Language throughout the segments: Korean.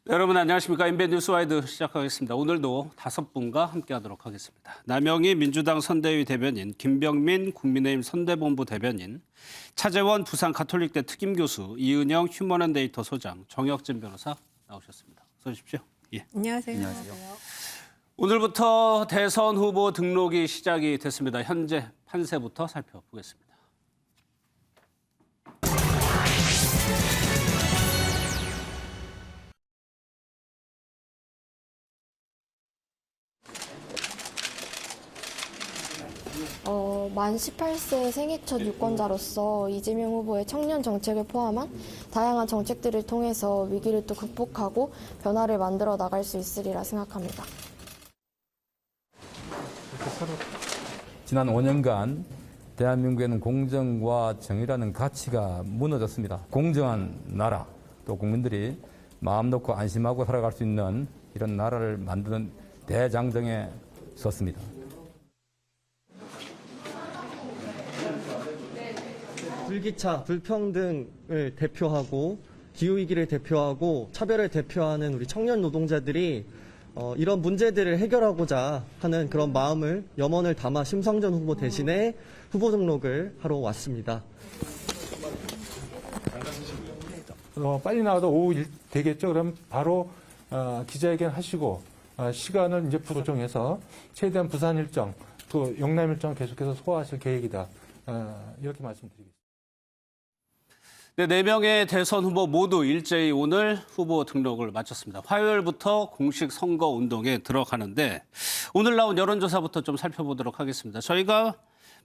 네, 여러분 안녕하십니까. 인벤 뉴스와이드 시작하겠습니다. 오늘도 5분과 함께하도록 하겠습니다. 남영희 민주당 선대위 대변인, 김병민 국민의힘 선대본부 대변인, 차재원 부산 가톨릭대 특임교수, 이은영 휴먼앤데이터 소장, 정혁진 변호사 나오셨습니다. 어서 오십시오. 예. 안녕하세요. 안녕하세요. 오늘부터 대선 후보 등록이 시작이 됐습니다. 현재 판세부터 살펴보겠습니다. 만 18세 생애 첫 유권자로서 이재명 후보의 청년 정책을 포함한 다양한 정책들을 통해서 위기를 또 극복하고 변화를 만들어 나갈 수 있으리라 생각합니다. 지난 5년간 대한민국에는 공정과 정의라는 가치가 무너졌습니다. 공정한 나라, 또 국민들이 마음 놓고 안심하고 살아갈 수 있는 이런 나라를 만드는 대장정에 섰습니다. 불기차, 불평등을 대표하고 기후위기를 대표하고 차별을 대표하는 우리 청년 노동자들이 이런 문제들을 해결하고자 하는 그런 마음을 염원을 담아 심상정 후보 대신에 후보 등록을 하러 왔습니다. 빨리 나와도 오후 되겠죠. 그럼 바로 기자회견 하시고 시간을 이제 조정해서 최대한 부산 일정, 또 영남 일정 계속해서 소화하실 계획이다. 이렇게 말씀드리겠습니다. 네, 4명의 대선 후보 모두 일제히 오늘 후보 등록을 마쳤습니다. 화요일부터 공식 선거 운동에 들어가는데 오늘 나온 여론조사부터 좀 살펴보도록 하겠습니다. 저희가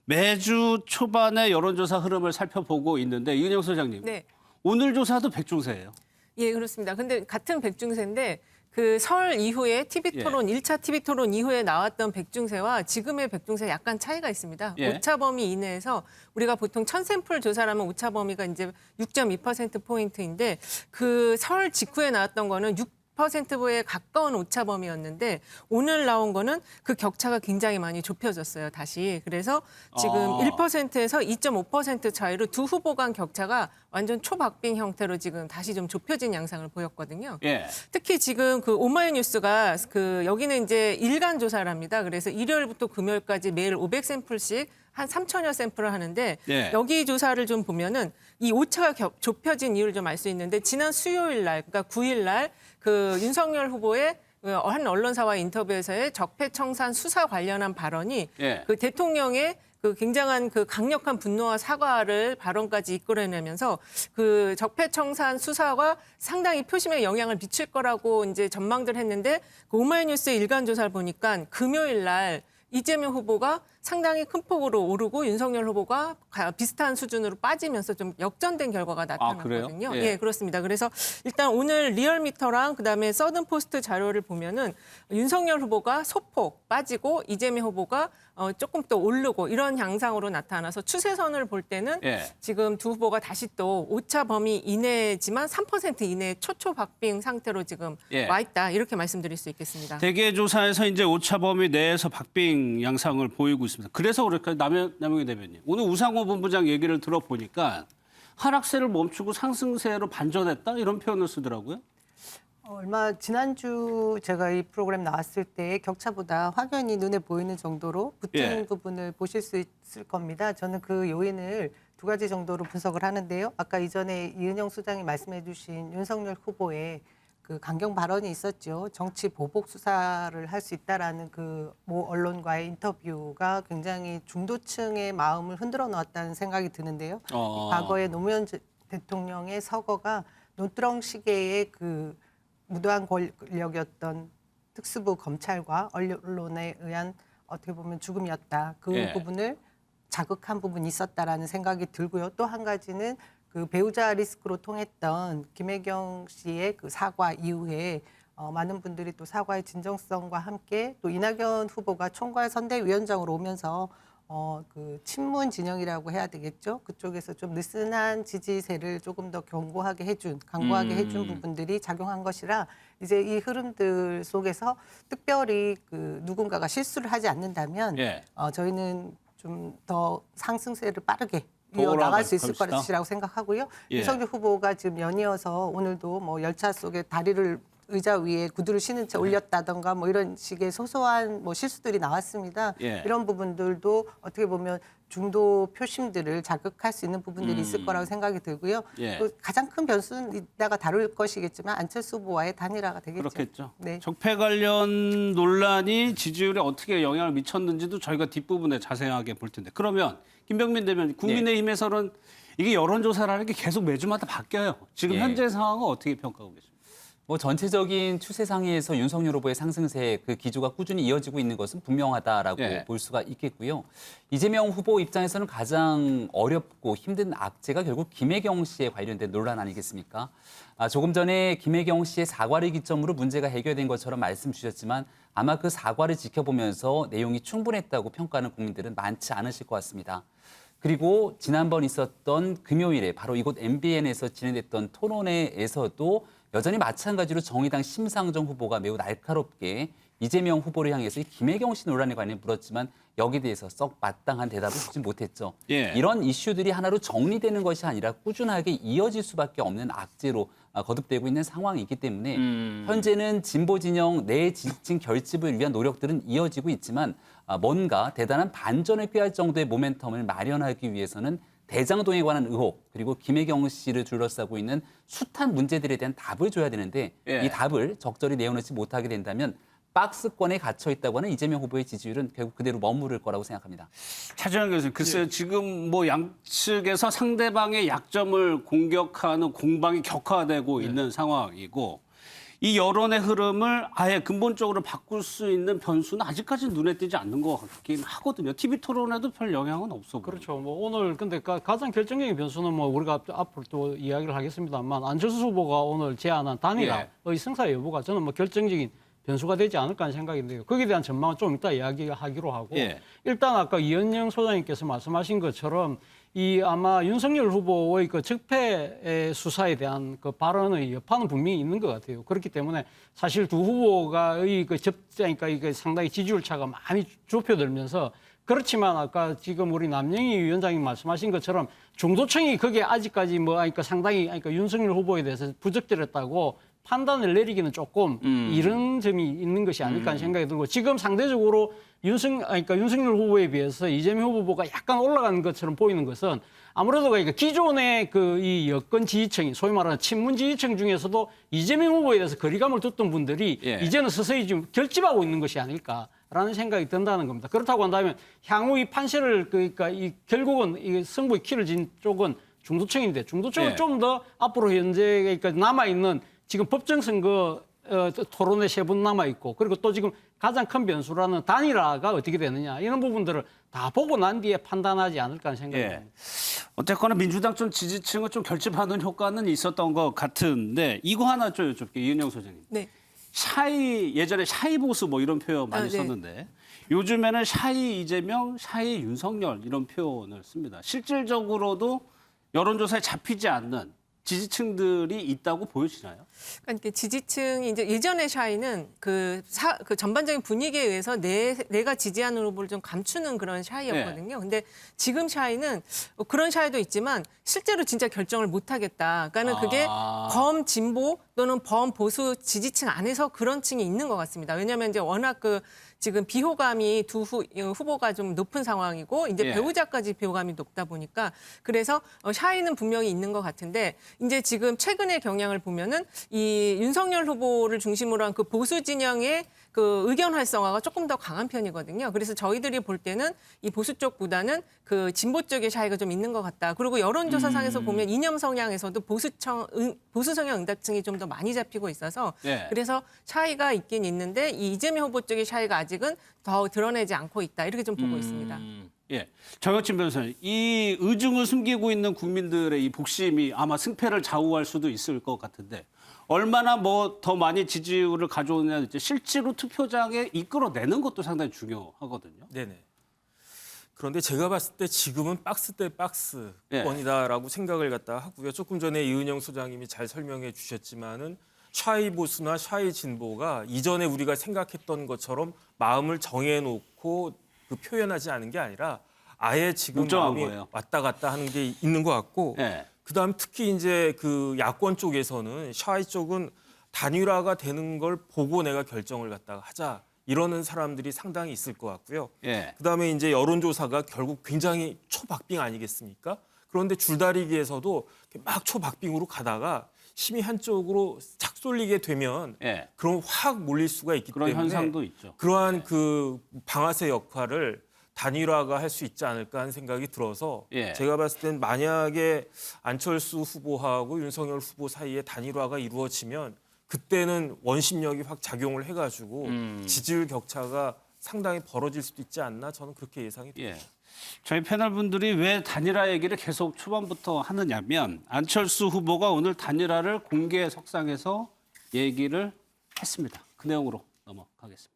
매주 초반에 여론조사 흐름을 살펴보고 있는데 이은영 소장님, 네. 오늘 조사도 백중세예요. 예, 그렇습니다. 근데 같은 백중세인데 그 설 이후에 TV토론, 1차 TV토론 이후에 나왔던 백중세와 지금의 백중세 약간 차이가 있습니다. 예. 오차 범위 이내에서 우리가 보통 1000샘플 조사라면 오차 범위가 이제 6.2%포인트인데 그 설 직후에 나왔던 거는 6%에 가까운 오차 범위였는데 오늘 나온 거는 그 격차가 굉장히 많이 좁혀졌어요, 다시. 그래서 지금 1%에서 2.5% 차이로 두 후보 간 격차가 완전 초박빙 형태로 지금 다시 좀 좁혀진 양상을 보였거든요. 예. 특히 지금 그 오마이뉴스가 그 여기는 이제 일간 조사랍니다. 그래서 일요일부터 금요일까지 매일 500샘플씩 한 3천여 샘플을 하는데 예. 여기 조사를 좀 보면은 이 오차가 좁혀진 이유를 좀 알 수 있는데 지난 수요일 날, 그러니까 9일 날 그 윤석열 후보의 한 언론사와 인터뷰에서의 적폐청산 수사 관련한 발언이 예. 그 대통령의 그 굉장한 그 강력한 분노와 사과를 발언까지 이끌어내면서 그 적폐청산 수사가 상당히 표심에 영향을 미칠 거라고 이제 전망들 했는데 그 오마이뉴스 일간 조사를 보니까 금요일 날 이재명 후보가 상당히 큰 폭으로 오르고 윤석열 후보가 비슷한 수준으로 빠지면서 좀 역전된 결과가 나타났거든요. 그래요? 예, 그렇습니다. 그래서 일단 오늘 리얼미터랑 그다음에 서든포스트 자료를 보면은 윤석열 후보가 소폭 빠지고 이재명 후보가 조금 더 오르고 이런 양상으로 나타나서 추세선을 볼 때는 예. 지금 두 후보가 다시 또 오차 범위 이내지만 3% 이내 초초박빙 상태로 지금 예. 와 있다. 이렇게 말씀드릴 수 있겠습니다. 대개 조사에서 이제 오차 범위 내에서 박빙 양상을 보이고 있습니다. 그래서 그럴까요? 남영희 대변인. 오늘 우상호 본부장 얘기를 들어보니까 하락세를 멈추고 상승세로 반전했다 이런 표현을 쓰더라고요. 얼마 지난주 제가 이 프로그램 나왔을 때 격차보다 확연히 눈에 보이는 정도로 붙은 예. 부분을 보실 수 있을 겁니다. 저는 그 요인을 2가지 정도로 분석을 하는데요. 아까 이전에 이은영 소장이 말씀해 주신 윤석열 후보의 그 강경 발언이 있었죠. 정치 보복 수사를 할 수 있다라는 그 모 언론과의 인터뷰가 굉장히 중도층의 마음을 흔들어 놓았다는 생각이 드는데요. 과거에 노무현 대통령의 서거가 논두렁 시계의 그 무도한 권력이었던 특수부 검찰과 언론에 의한 어떻게 보면 죽음이었다. 그 예. 부분을 자극한 부분이 있었다라는 생각이 들고요. 또 한 가지는 그 배우자 리스크로 통했던 김혜경 씨의 그 사과 이후에 많은 분들이 또 사과의 진정성과 함께 또 이낙연 후보가 총괄 선대위원장으로 오면서 그 친문 진영이라고 해야 되겠죠. 그쪽에서 좀 느슨한 지지세를 조금 더 견고하게 해준, 강고하게 해준 부분들이 작용한 것이라 이제 이 흐름들 속에서 특별히 그 누군가가 실수를 하지 않는다면 예. 저희는 좀 더 상승세를 빠르게 더 이어나갈 수 올라갈 있을 것이라고 생각하고요. 예. 윤석열 후보가 지금 연이어서 오늘도 뭐 열차 속에 다리를 의자 위에 구두를 신은 채 올렸다던가 뭐 이런 식의 소소한 뭐 실수들이 나왔습니다. 예. 이런 부분들도 어떻게 보면 중도 표심들을 자극할 수 있는 부분들이 있을 거라고 생각이 들고요. 예. 또 가장 큰 변수는 이따가 다룰 것이겠지만 안철수 후보와의 단일화가 되겠죠. 그렇겠죠. 네. 적폐 관련 논란이 지지율에 어떻게 영향을 미쳤는지도 저희가 뒷부분에 자세하게 볼 텐데. 그러면 김병민 대변인, 국민의힘에서는 이게 여론조사라는 게 계속 매주마다 바뀌어요. 지금 예. 현재 상황은 어떻게 평가하고 계십니까? 뭐 전체적인 추세상에서 윤석열 후보의 상승세 그 기조가 꾸준히 이어지고 있는 것은 분명하다라고 예. 볼 수가 있겠고요. 이재명 후보 입장에서는 가장 어렵고 힘든 악재가 결국 김혜경 씨에 관련된 논란 아니겠습니까? 조금 전에 김혜경 씨의 사과를 기점으로 문제가 해결된 것처럼 말씀 주셨지만 아마 그 사과를 지켜보면서 내용이 충분했다고 평가하는 국민들은 많지 않으실 것 같습니다. 그리고 지난번 있었던 금요일에 바로 이곳 MBN에서 진행됐던 토론회에서도 여전히 마찬가지로 정의당 심상정 후보가 매우 날카롭게 이재명 후보를 향해서 이 김혜경 씨 논란에 관해 물었지만 여기에 대해서 썩 마땅한 대답을 주지 못했죠. 예. 이런 이슈들이 하나로 정리되는 것이 아니라 꾸준하게 이어질 수밖에 없는 악재로 거듭되고 있는 상황이기 때문에 현재는 진보 진영 내 지지층 결집을 위한 노력들은 이어지고 있지만 뭔가 대단한 반전을 꾀할 정도의 모멘텀을 마련하기 위해서는 대장동에 관한 의혹 그리고 김혜경 씨를 둘러싸고 있는 숱한 문제들에 대한 답을 줘야 되는데 예. 이 답을 적절히 내어놓지 못하게 된다면 박스권에 갇혀 있다고 하는 이재명 후보의 지지율은 결국 그대로 머무를 거라고 생각합니다. 차재현 교수님, 글쎄요, 지금 뭐 양측에서 상대방의 약점을 공격하는 공방이 격화되고 있는 상황이고 이 여론의 흐름을 아예 근본적으로 바꿀 수 있는 변수는 아직까지 눈에 띄지 않는 것 같긴 하거든요. TV 토론에도 별 영향은 없어 보여요. 그렇죠. 뭐 오늘 근데 가장 결정적인 변수는 뭐 우리가 앞으로 또 이야기를 하겠습니다만 안철수 후보가 오늘 제안한 단일화의 승사 여부가 저는 뭐 결정적인 변수가 되지 않을까 하는 생각인데요. 거기에 대한 전망은 좀 이따 이야기하기로 하고 예. 일단 아까 이현영 소장님께서 말씀하신 것처럼 이 아마 윤석열 후보의 그 적폐 수사에 대한 그 발언의 여파는 분명히 있는 것 같아요. 그렇기 때문에 사실 두 후보가의 그 접자니까 이게 상당히 지지율 차가 많이 좁혀들면서 그렇지만 아까 지금 우리 남영희 위원장님 말씀하신 것처럼 중도층이 그게 아직까지 뭐 그러니까 상당히 그러니까 윤석열 후보에 대해서 부적절했다고 판단을 내리기는 조금 이런 점이 있는 것이 아닐까 하는 생각이 들고 지금 상대적으로 윤석열 후보에 비해서 이재명 후보가 약간 올라간 것처럼 보이는 것은 아무래도 그러니까 기존의 그 이 여권 지지층이 소위 말하는 친문 지지층 중에서도 이재명 후보에 대해서 거리감을 뒀던 분들이 이제는 서서히 좀 결집하고 있는 것이 아닐까라는 생각이 든다는 겁니다. 그렇다고 한다면 향후 이 판세를 그러니까 이 결국은 이 승부의 키를 진 쪽은 중도층인데 중도층은 좀 더 앞으로 현재 그러니까 남아 있는 지금 법정 선거 토론회 3분 남아 있고 그리고 또 지금 가장 큰 변수라는 단일화가 어떻게 되느냐 이런 부분들을 다 보고 난 뒤에 판단하지 않을까 하는 생각이 듭니다. 어쨌거나 민주당 좀 지지층을 좀 결집하는 효과는 있었던 것 같은데 이거 하나 좀 여쭤볼게요. 이은영 소장님. 네. 샤이 예전에 샤이 보수 뭐 이런 표현 많이 네. 썼는데 요즘에는 샤이 이재명, 샤이 윤석열 이런 표현을 씁니다. 실질적으로도 여론조사에 잡히지 않는 지지층들이 있다고 보여지나요? 그러니까 지지층이 이제 예전의 샤이는 그 전반적인 분위기에 의해서 내가 지지하는 후보를 좀 감추는 그런 샤이였거든요. 근데 지금 샤이는 그런 샤이도 있지만 실제로 진짜 결정을 못 하겠다. 그러니까는 그게 범진보 또는 범보수 지지층 안에서 그런 층이 있는 것 같습니다. 왜냐하면 이제 워낙 그 지금 비호감이 두 후보가 좀 높은 상황이고 이제 배우자까지 비호감이 높다 보니까 그래서 샤이는 분명히 있는 것 같은데 이제 지금 최근의 경향을 보면은 이 윤석열 후보를 중심으로 한 그 보수 진영의 그 의견 활성화가 조금 더 강한 편이거든요. 그래서 저희들이 볼 때는 이 보수 쪽보다는 그 진보 쪽의 샤이가 좀 있는 것 같다. 그리고 여론조사상에서 보면 이념 성향에서도 보수 성향 응답층이 좀 더 많이 잡히고 있어서 그래서 샤이가 있긴 있는데 이 이재명 후보 쪽의 샤이가 아직은 더 드러내지 않고 있다. 이렇게 좀 보고 있습니다. 예, 정혁진 변호사님, 이 의중을 숨기고 있는 국민들의 이 복심이 아마 승패를 좌우할 수도 있을 것 같은데 얼마나 뭐 더 많이 지지율을 가져오느냐 실제로 투표장에 이끌어내는 것도 상당히 중요하거든요. 네네. 그런데 제가 봤을 때 지금은 박스 대 박스권이다라고 생각을 갖다 하고요. 조금 전에 이은영 소장님이 잘 설명해 주셨지만은 샤이 보수나 샤이 진보가 이전에 우리가 생각했던 것처럼 마음을 정해놓고 그 표현하지 않은 게 아니라 아예 지금 마음이 거예요. 왔다 갔다 하는 게 있는 것 같고 네. 그다음 특히 이제 그 야권 쪽에서는 샤이 쪽은 단일화가 되는 걸 보고 내가 결정을 갖다가 하자. 이러는 사람들이 상당히 있을 것 같고요. 예. 그다음에 이제 여론조사가 결국 굉장히 초박빙 아니겠습니까? 그런데 줄다리기에서도 막 초박빙으로 가다가 힘이 한쪽으로 착 쏠리게 되면 예. 그럼 확 몰릴 수가 있기 그런 때문에 현상도 있죠. 그러한 그 방아쇠 역할을 단일화가 할 수 있지 않을까 하는 생각이 들어서 예. 제가 봤을 땐 만약에 안철수 후보하고 윤석열 후보 사이에 단일화가 이루어지면 그때는 원심력이 확 작용을 해가지고 지지율 격차가 상당히 벌어질 수도 있지 않나 저는 그렇게 예상이 됩니다. 예. 저희 패널 분들이 왜 단일화 얘기를 계속 초반부터 하느냐면 안철수 후보가 오늘 단일화를 공개 석상에서 얘기를 했습니다. 그 내용으로 넘어가겠습니다.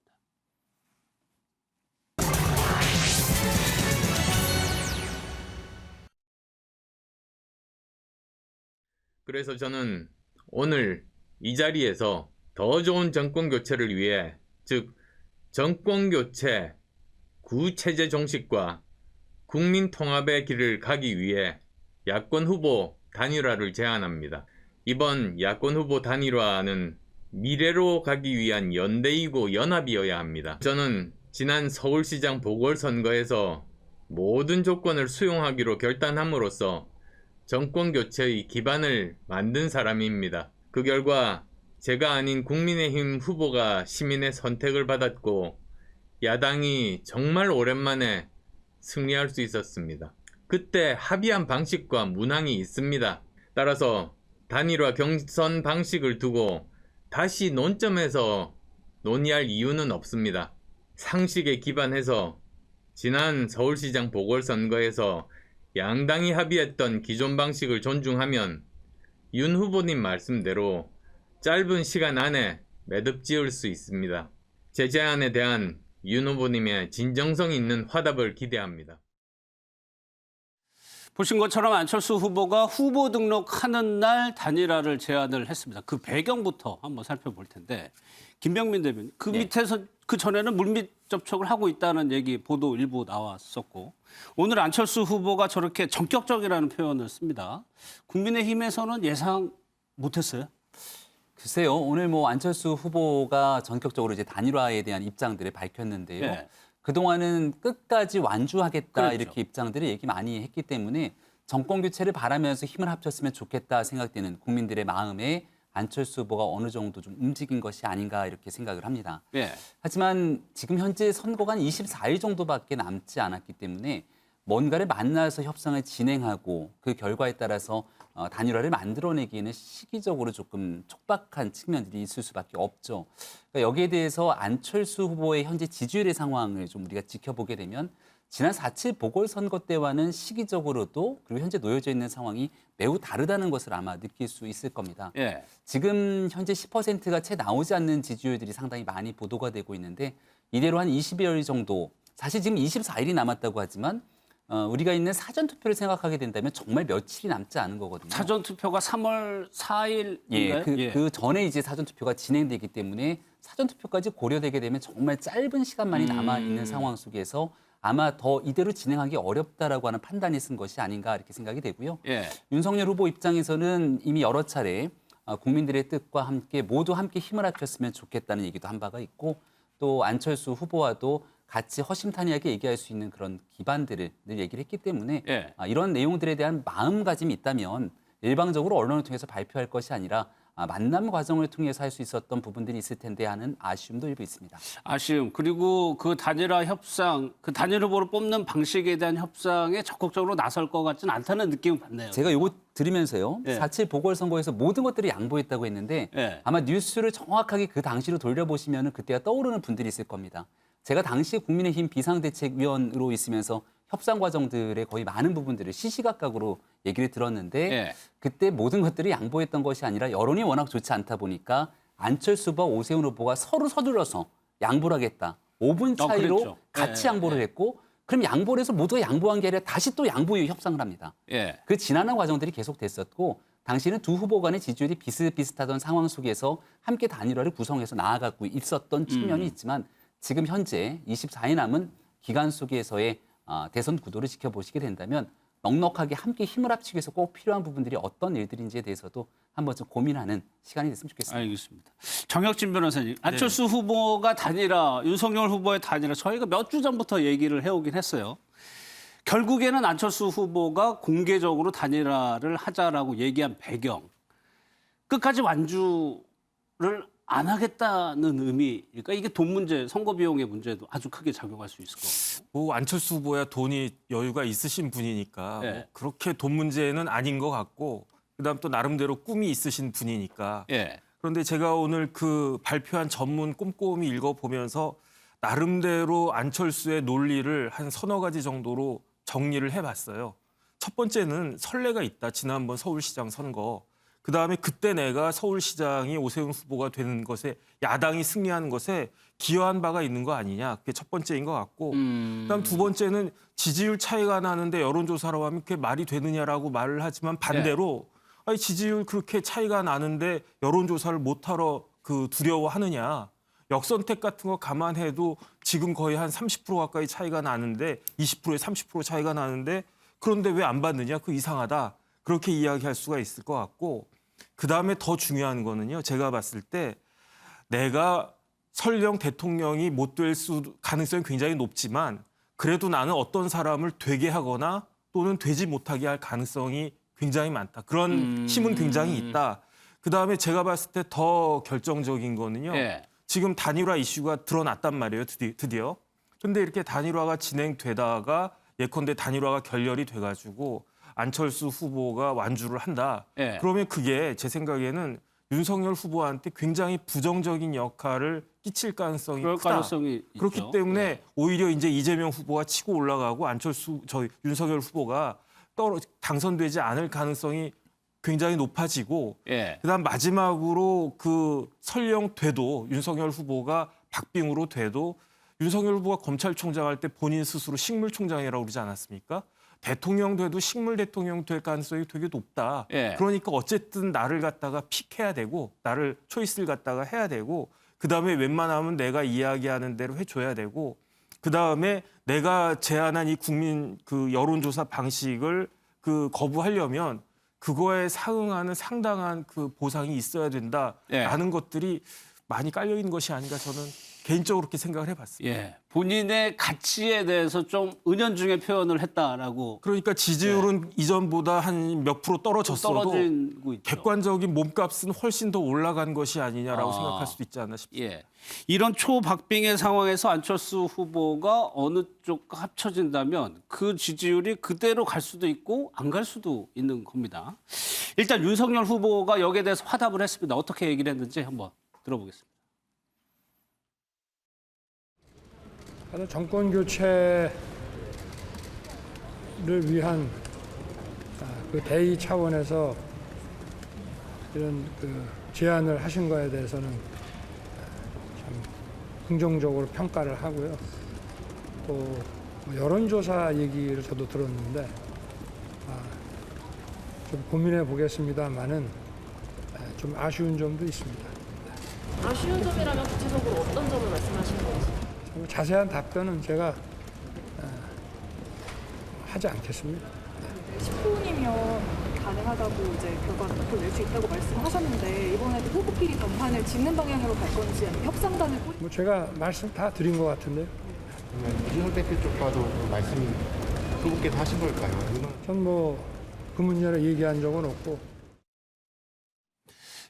그래서 저는 오늘 이 자리에서 더 좋은 정권 교체를 위해, 즉 정권 교체, 구체제 종식과 국민 통합의 길을 가기 위해 야권 후보 단일화를 제안합니다. 이번 야권 후보 단일화는 미래로 가기 위한 연대이고 연합이어야 합니다. 저는 지난 서울시장 보궐선거에서 모든 조건을 수용하기로 결단함으로써 정권 교체의 기반을 만든 사람입니다. 그 결과 제가 아닌 국민의힘 후보가 시민의 선택을 받았고 야당이 정말 오랜만에 승리할 수 있었습니다. 그때 합의한 방식과 문항이 있습니다. 따라서 단일화 경선 방식을 두고 다시 논점에서 논의할 이유는 없습니다. 상식에 기반해서 지난 서울시장 보궐선거에서 양당이 합의했던 기존 방식을 존중하면 윤 후보님 말씀대로 짧은 시간 안에 매듭 지을 수 있습니다. 제 제안에 대한 윤 후보님의 진정성 있는 화답을 기대합니다. 보신 것처럼 안철수 후보가 후보 등록하는 날 단일화를 제안을 했습니다. 그 배경부터 한번 살펴볼 텐데 김병민 대변인, 그 밑에서 그 전에는 물밑 접촉을 하고 있다는 얘기 보도 일부 나왔었고 오늘 안철수 후보가 저렇게 전격적이라는 표현을 씁니다. 국민의힘에서는 예상 못했어요? 글쎄요, 오늘 뭐 안철수 후보가 전격적으로 이제 단일화에 대한 입장들을 밝혔는데요. 예. 그동안은 끝까지 완주하겠다 그렇죠. 이렇게 입장들을 얘기 많이 했기 때문에 정권 교체를 바라면서 힘을 합쳤으면 좋겠다 생각되는 국민들의 마음에 안철수 후보가 어느 정도 좀 움직인 것이 아닌가 이렇게 생각을 합니다. 예. 하지만 지금 현재 선거가 한 24일 정도밖에 남지 않았기 때문에 뭔가를 만나서 협상을 진행하고 그 결과에 따라서 단일화를 만들어내기에는 시기적으로 조금 촉박한 측면들이 있을 수밖에 없죠. 그러니까 여기에 대해서 안철수 후보의 현재 지지율의 상황을 좀 우리가 지켜보게 되면 지난 4.7 보궐선거 때와는 시기적으로도 그리고 현재 놓여져 있는 상황이 매우 다르다는 것을 아마 느낄 수 있을 겁니다. 예. 지금 현재 10%가 채 나오지 않는 지지율들이 상당히 많이 보도가 되고 있는데 이대로 한 20여일 정도, 사실 지금 24일이 남았다고 하지만 우리가 있는 사전투표를 생각하게 된다면 정말 며칠이 남지 않은 거거든요. 사전투표가 3월 4일인가요? 예, 그 전에 이제 사전투표가 진행되기 때문에 사전투표까지 고려되게 되면 정말 짧은 시간만이 남아 있는 상황 속에서 아마 더 이대로 진행하기 어렵다라고 하는 판단이 쓴 것이 아닌가 이렇게 생각이 되고요. 예. 윤석열 후보 입장에서는 이미 여러 차례 국민들의 뜻과 함께 모두 함께 힘을 합쳤으면 좋겠다는 얘기도 한 바가 있고 또 안철수 후보와도 같이 허심탄회하게 얘기할 수 있는 그런 기반들을 늘 얘기를 했기 때문에 예. 이런 내용들에 대한 마음가짐이 있다면 일방적으로 언론을 통해서 발표할 것이 아니라 만남 과정을 통해서 할 수 있었던 부분들이 있을 텐데 하는 아쉬움도 일부 있습니다. 아쉬움, 그리고 그 단일화 협상, 그 단일 후보를 뽑는 방식에 대한 협상에 적극적으로 나설 것 같지는 않다는 느낌을 받네요. 제가 요거 들으면서요. 예. 4.7 보궐선거에서 모든 것들을 양보했다고 했는데 예. 아마 뉴스를 정확하게 그 당시로 돌려보시면 그때가 떠오르는 분들이 있을 겁니다. 제가 당시 국민의힘 비상대책위원으로 있으면서 협상 과정들의 거의 많은 부분들을 시시각각으로 얘기를 들었는데 예. 그때 모든 것들을 양보했던 것이 아니라 여론이 워낙 좋지 않다 보니까 안철수 후보와 오세훈 후보가 서로 서둘러서 양보를 하겠다. 5분 차이로 그랬죠. 같이 예, 양보를 했고 그럼 양보를 해서 모두가 양보한 게 아니라 다시 또 양보 이후 협상을 합니다. 예. 그 지난한 과정들이 계속됐었고 당시는 두 후보 간의 지지율이 비슷비슷하던 상황 속에서 함께 단일화를 구성해서 나아가고 있었던 측면이 있지만 지금 현재 24일 남은 기간 속에서의 대선 구도를 지켜보시게 된다면 넉넉하게 함께 힘을 합치기 위해서 꼭 필요한 부분들이 어떤 일들인지에 대해서도 한번 좀 고민하는 시간이 됐으면 좋겠습니다. 알겠습니다. 정혁진 변호사님, 안철수 후보가 단일화, 윤석열 후보의 단일화 저희가 몇 주 전부터 얘기를 해오긴 했어요. 결국에는 안철수 후보가 공개적으로 단일화를 하자라고 얘기한 배경, 끝까지 완주를 안 하겠다는 의미일까? 이게 돈 문제, 선거 비용의 문제도 아주 크게 작용할 수 있을 것 같고. 뭐 안철수 후보야 돈이 여유가 있으신 분이니까 예. 뭐 그렇게 돈 문제는 아닌 것 같고 그다음 또 나름대로 꿈이 있으신 분이니까. 예. 그런데 제가 오늘 그 발표한 전문 꼼꼼히 읽어보면서 나름대로 안철수의 논리를 한 서너 가지 정도로 정리를 해봤어요. 첫 번째는 선례가 있다. 지난번 서울시장 선거. 그다음에 그때 내가 서울시장이 오세훈 후보가 되는 것에 야당이 승리하는 것에 기여한 바가 있는 거 아니냐. 그게 첫 번째인 것 같고. 그다음 두 번째는 지지율 차이가 나는데 여론조사로 하면 그게 말이 되느냐라고 말을 하지만 반대로 아니 지지율 그렇게 차이가 나는데 여론조사를 못하러 두려워하느냐. 역선택 같은 거 감안해도 지금 거의 한 30% 가까이 차이가 나는데 20%에 30% 차이가 나는데 그런데 왜 안 받느냐. 그 이상하다. 그렇게 이야기할 수가 있을 것 같고 그다음에 더 중요한 거는요. 제가 봤을 때 내가 설령 대통령이 못 될 가능성이 굉장히 높지만 그래도 나는 어떤 사람을 되게 하거나 또는 되지 못하게 할 가능성이 굉장히 많다. 그런 힘은 굉장히 있다. 그다음에 제가 봤을 때 더 결정적인 거는요. 예. 지금 단일화 이슈가 드러났단 말이에요. 드디어. 근데 이렇게 단일화가 진행되다가 예컨대 단일화가 결렬이 돼가지고 안철수 후보가 완주를 한다. 예. 그러면 그게 제 생각에는 윤석열 후보한테 굉장히 부정적인 역할을 끼칠 가능성이 그럴 크다. 가능성이 그렇기 있죠. 때문에 예. 오히려 이제 이재명 후보가 치고 올라가고 윤석열 후보가 당선되지 않을 가능성이 굉장히 높아지고 예. 그다음 마지막으로 설령 돼도 윤석열 후보가 박빙으로 돼도 윤석열 후보가 검찰총장 할 때 본인 스스로 식물총장이라고 그러지 않았습니까? 대통령 돼도 식물 대통령 될 가능성이 되게 높다. 예. 그러니까 어쨌든 나를 갖다가 픽해야 되고 나를 초이스를 갖다가 해야 되고 그다음에 웬만하면 내가 이야기하는 대로 해줘야 되고 그다음에 내가 제안한 이 국민 여론조사 방식을 거부하려면 그거에 상응하는 상당한 보상이 있어야 된다라는 것들이 많이 깔려 있는 것이 아닌가 저는 개인적으로 그렇게 생각을 해봤습니다. 예. 본인의 가치에 대해서 좀 은연중에 표현을 했다라고. 그러니까 지지율은 이전보다 한 몇 프로 떨어졌어도 떨어지고 있죠. 객관적인 몸값은 훨씬 더 올라간 것이 아니냐라고 생각할 수도 있지 않나 싶습니다. 예. 이런 초박빙의 상황에서 안철수 후보가 어느 쪽과 합쳐진다면 그 지지율이 그대로 갈 수도 있고 안 갈 수도 있는 겁니다. 일단 윤석열 후보가 여기에 대해서 화답을 했습니다. 어떻게 얘기를 했는지 한번 들어보겠습니다. 정권 교체를 위한 대의 차원에서 이런 제안을 하신 거에 대해서는 참 긍정적으로 평가를 하고요. 또 여론조사 얘기를 저도 들었는데 좀 고민해 보겠습니다만은 좀 아쉬운 점도 있습니다. 아쉬운 점이라면 구체적으로 어떤 점을 말씀하시는 건지? 자세한 답변은 제가 하지 않겠습니다. 10분이면 가능하다고 이제 결과를 낼 수 있다고 말씀하셨는데 이번에도 후보끼리 단판을 짓는 방향으로 갈 건지 아니면 협상단을 제가 말씀 다 드린 것 같은데요. 이준석 대표 쪽과도 말씀 후보께서 하신 걸까요? 전 그 문제를 얘기한 적은 없고.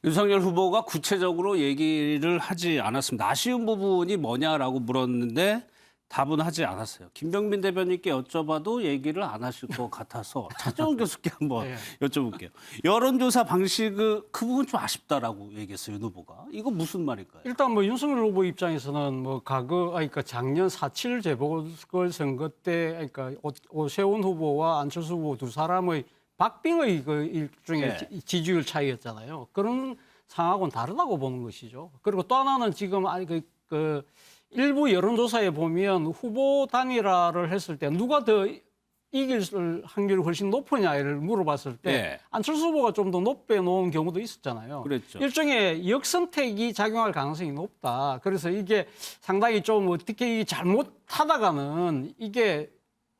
윤석열 후보가 구체적으로 얘기를 하지 않았습니다. 아쉬운 부분이 뭐냐라고 물었는데 답은 하지 않았어요. 김병민 대변인께 여쭤봐도 얘기를 안 하실 것 같아서 차정원 교수께 한번 여쭤볼게요. 여론조사 방식 그 부분 좀 아쉽다라고 얘기했어요. 윤 후보가. 이거 무슨 말일까요? 일단 윤석열 후보 입장에서는 그러니까 작년 4.7 재보궐선거 때 그러니까 오세훈 후보와 안철수 후보 두 사람의 박빙의 일종의 지지율 차이였잖아요. 그런 상황하고는 다르다고 보는 것이죠. 그리고 또 하나는 지금 일부 여론조사에 보면 후보 단일화를 했을 때 누가 더 이길 확률이 훨씬 높으냐를 물어봤을 때 안철수 후보가 좀 더 높게 놓은 경우도 있었잖아요. 그랬죠. 일종의 역선택이 작용할 가능성이 높다. 그래서 이게 상당히 좀 어떻게 잘못하다가는 이게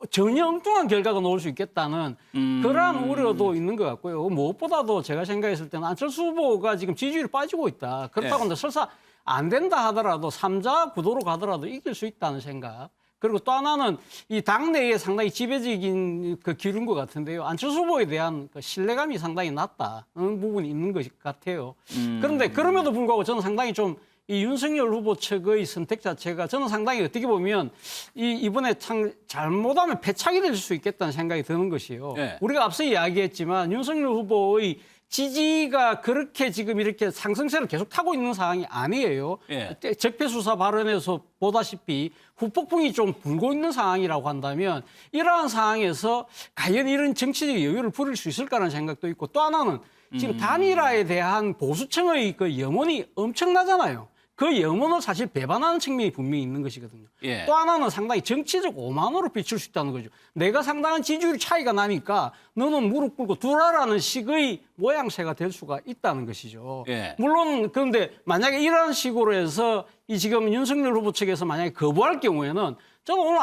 전혀 엉뚱한 결과가 나올 수 있겠다는 그러한 우려도 있는 것 같고요. 무엇보다도 제가 생각했을 때는 안철수 후보가 지금 지지율이 빠지고 있다. 그렇다고 한다 설사 안 된다 하더라도 3자 구도로 가더라도 이길 수 있다는 생각. 그리고 또 하나는 이 당내에 상당히 지배적인 그 기류인 것 같은데요. 안철수 후보에 대한 그 신뢰감이 상당히 낮다는 부분이 있는 것 같아요. 그런데 그럼에도 불구하고 저는 상당히 좀 이 윤석열 후보 측의 선택 자체가 저는 상당히 어떻게 보면 이번에 참 잘못하면 패착이 될 수 있겠다는 생각이 드는 것이요. 네. 우리가 앞서 이야기했지만 윤석열 후보의 지지가 그렇게 지금 이렇게 상승세를 계속 타고 있는 상황이 아니에요. 예. 적폐수사 발언에서 보다시피 후폭풍이 좀 불고 있는 상황이라고 한다면 이러한 상황에서 과연 이런 정치적 여유를 부릴 수 있을까라는 생각도 있고 또 하나는 지금 단일화에 대한 보수층의 그 염원이 엄청나잖아요. 그 염원을 사실 배반하는 측면이 분명히 있는 것이거든요. 예. 또 하나는 상당히 정치적 오만으로 비출 수 있다는 거죠. 내가 상당한 지지율 차이가 나니까 너는 무릎 꿇고 두라라는 식의 모양새가 될 수가 있다는 것이죠. 예. 물론 그런데 만약에 이런 식으로 해서 이 지금 윤석열 후보 측에서 만약에 거부할 경우에는 저는 오늘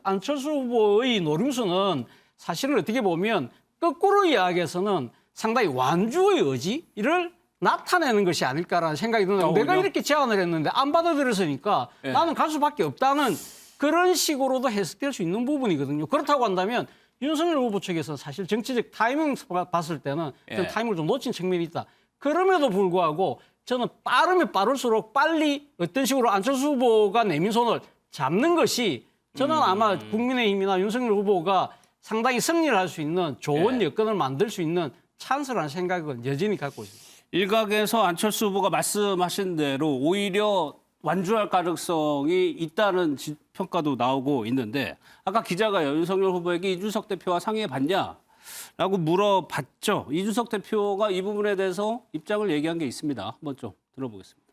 안철수 후보의 노림수는 사실은 어떻게 보면 거꾸로 이야기해서는 상당히 완주의 의지를 나타내는 것이 아닐까라는 생각이 드는데 내가 이렇게 제안을 했는데 안 받아들였으니까 예. 나는 갈 수밖에 없다는 그런 식으로도 해석될 수 있는 부분이거든요. 그렇다고 한다면 윤석열 후보 측에서 사실 정치적 타이밍 봤을 때는 좀 예. 타이밍을 좀 놓친 측면이 있다. 그럼에도 불구하고 저는 빠르면 빠를수록 빨리 어떤 식으로 안철수 후보가 내민 손을 잡는 것이 저는 아마 국민의힘이나 윤석열 후보가 상당히 승리를 할 수 있는 좋은 예. 여건을 만들 수 있는 찬스라는 생각을 여전히 갖고 있습니다. 일각에서 안철수 후보가 말씀하신 대로 오히려 완주할 가능성이 있다는 평가도 나오고 있는데 아까 기자가 윤석열 후보에게 이준석 대표와 상의해 봤냐라고 물어봤죠. 이준석 대표가 이 부분에 대해서 입장을 얘기한 게 있습니다. 한번 좀 들어보겠습니다.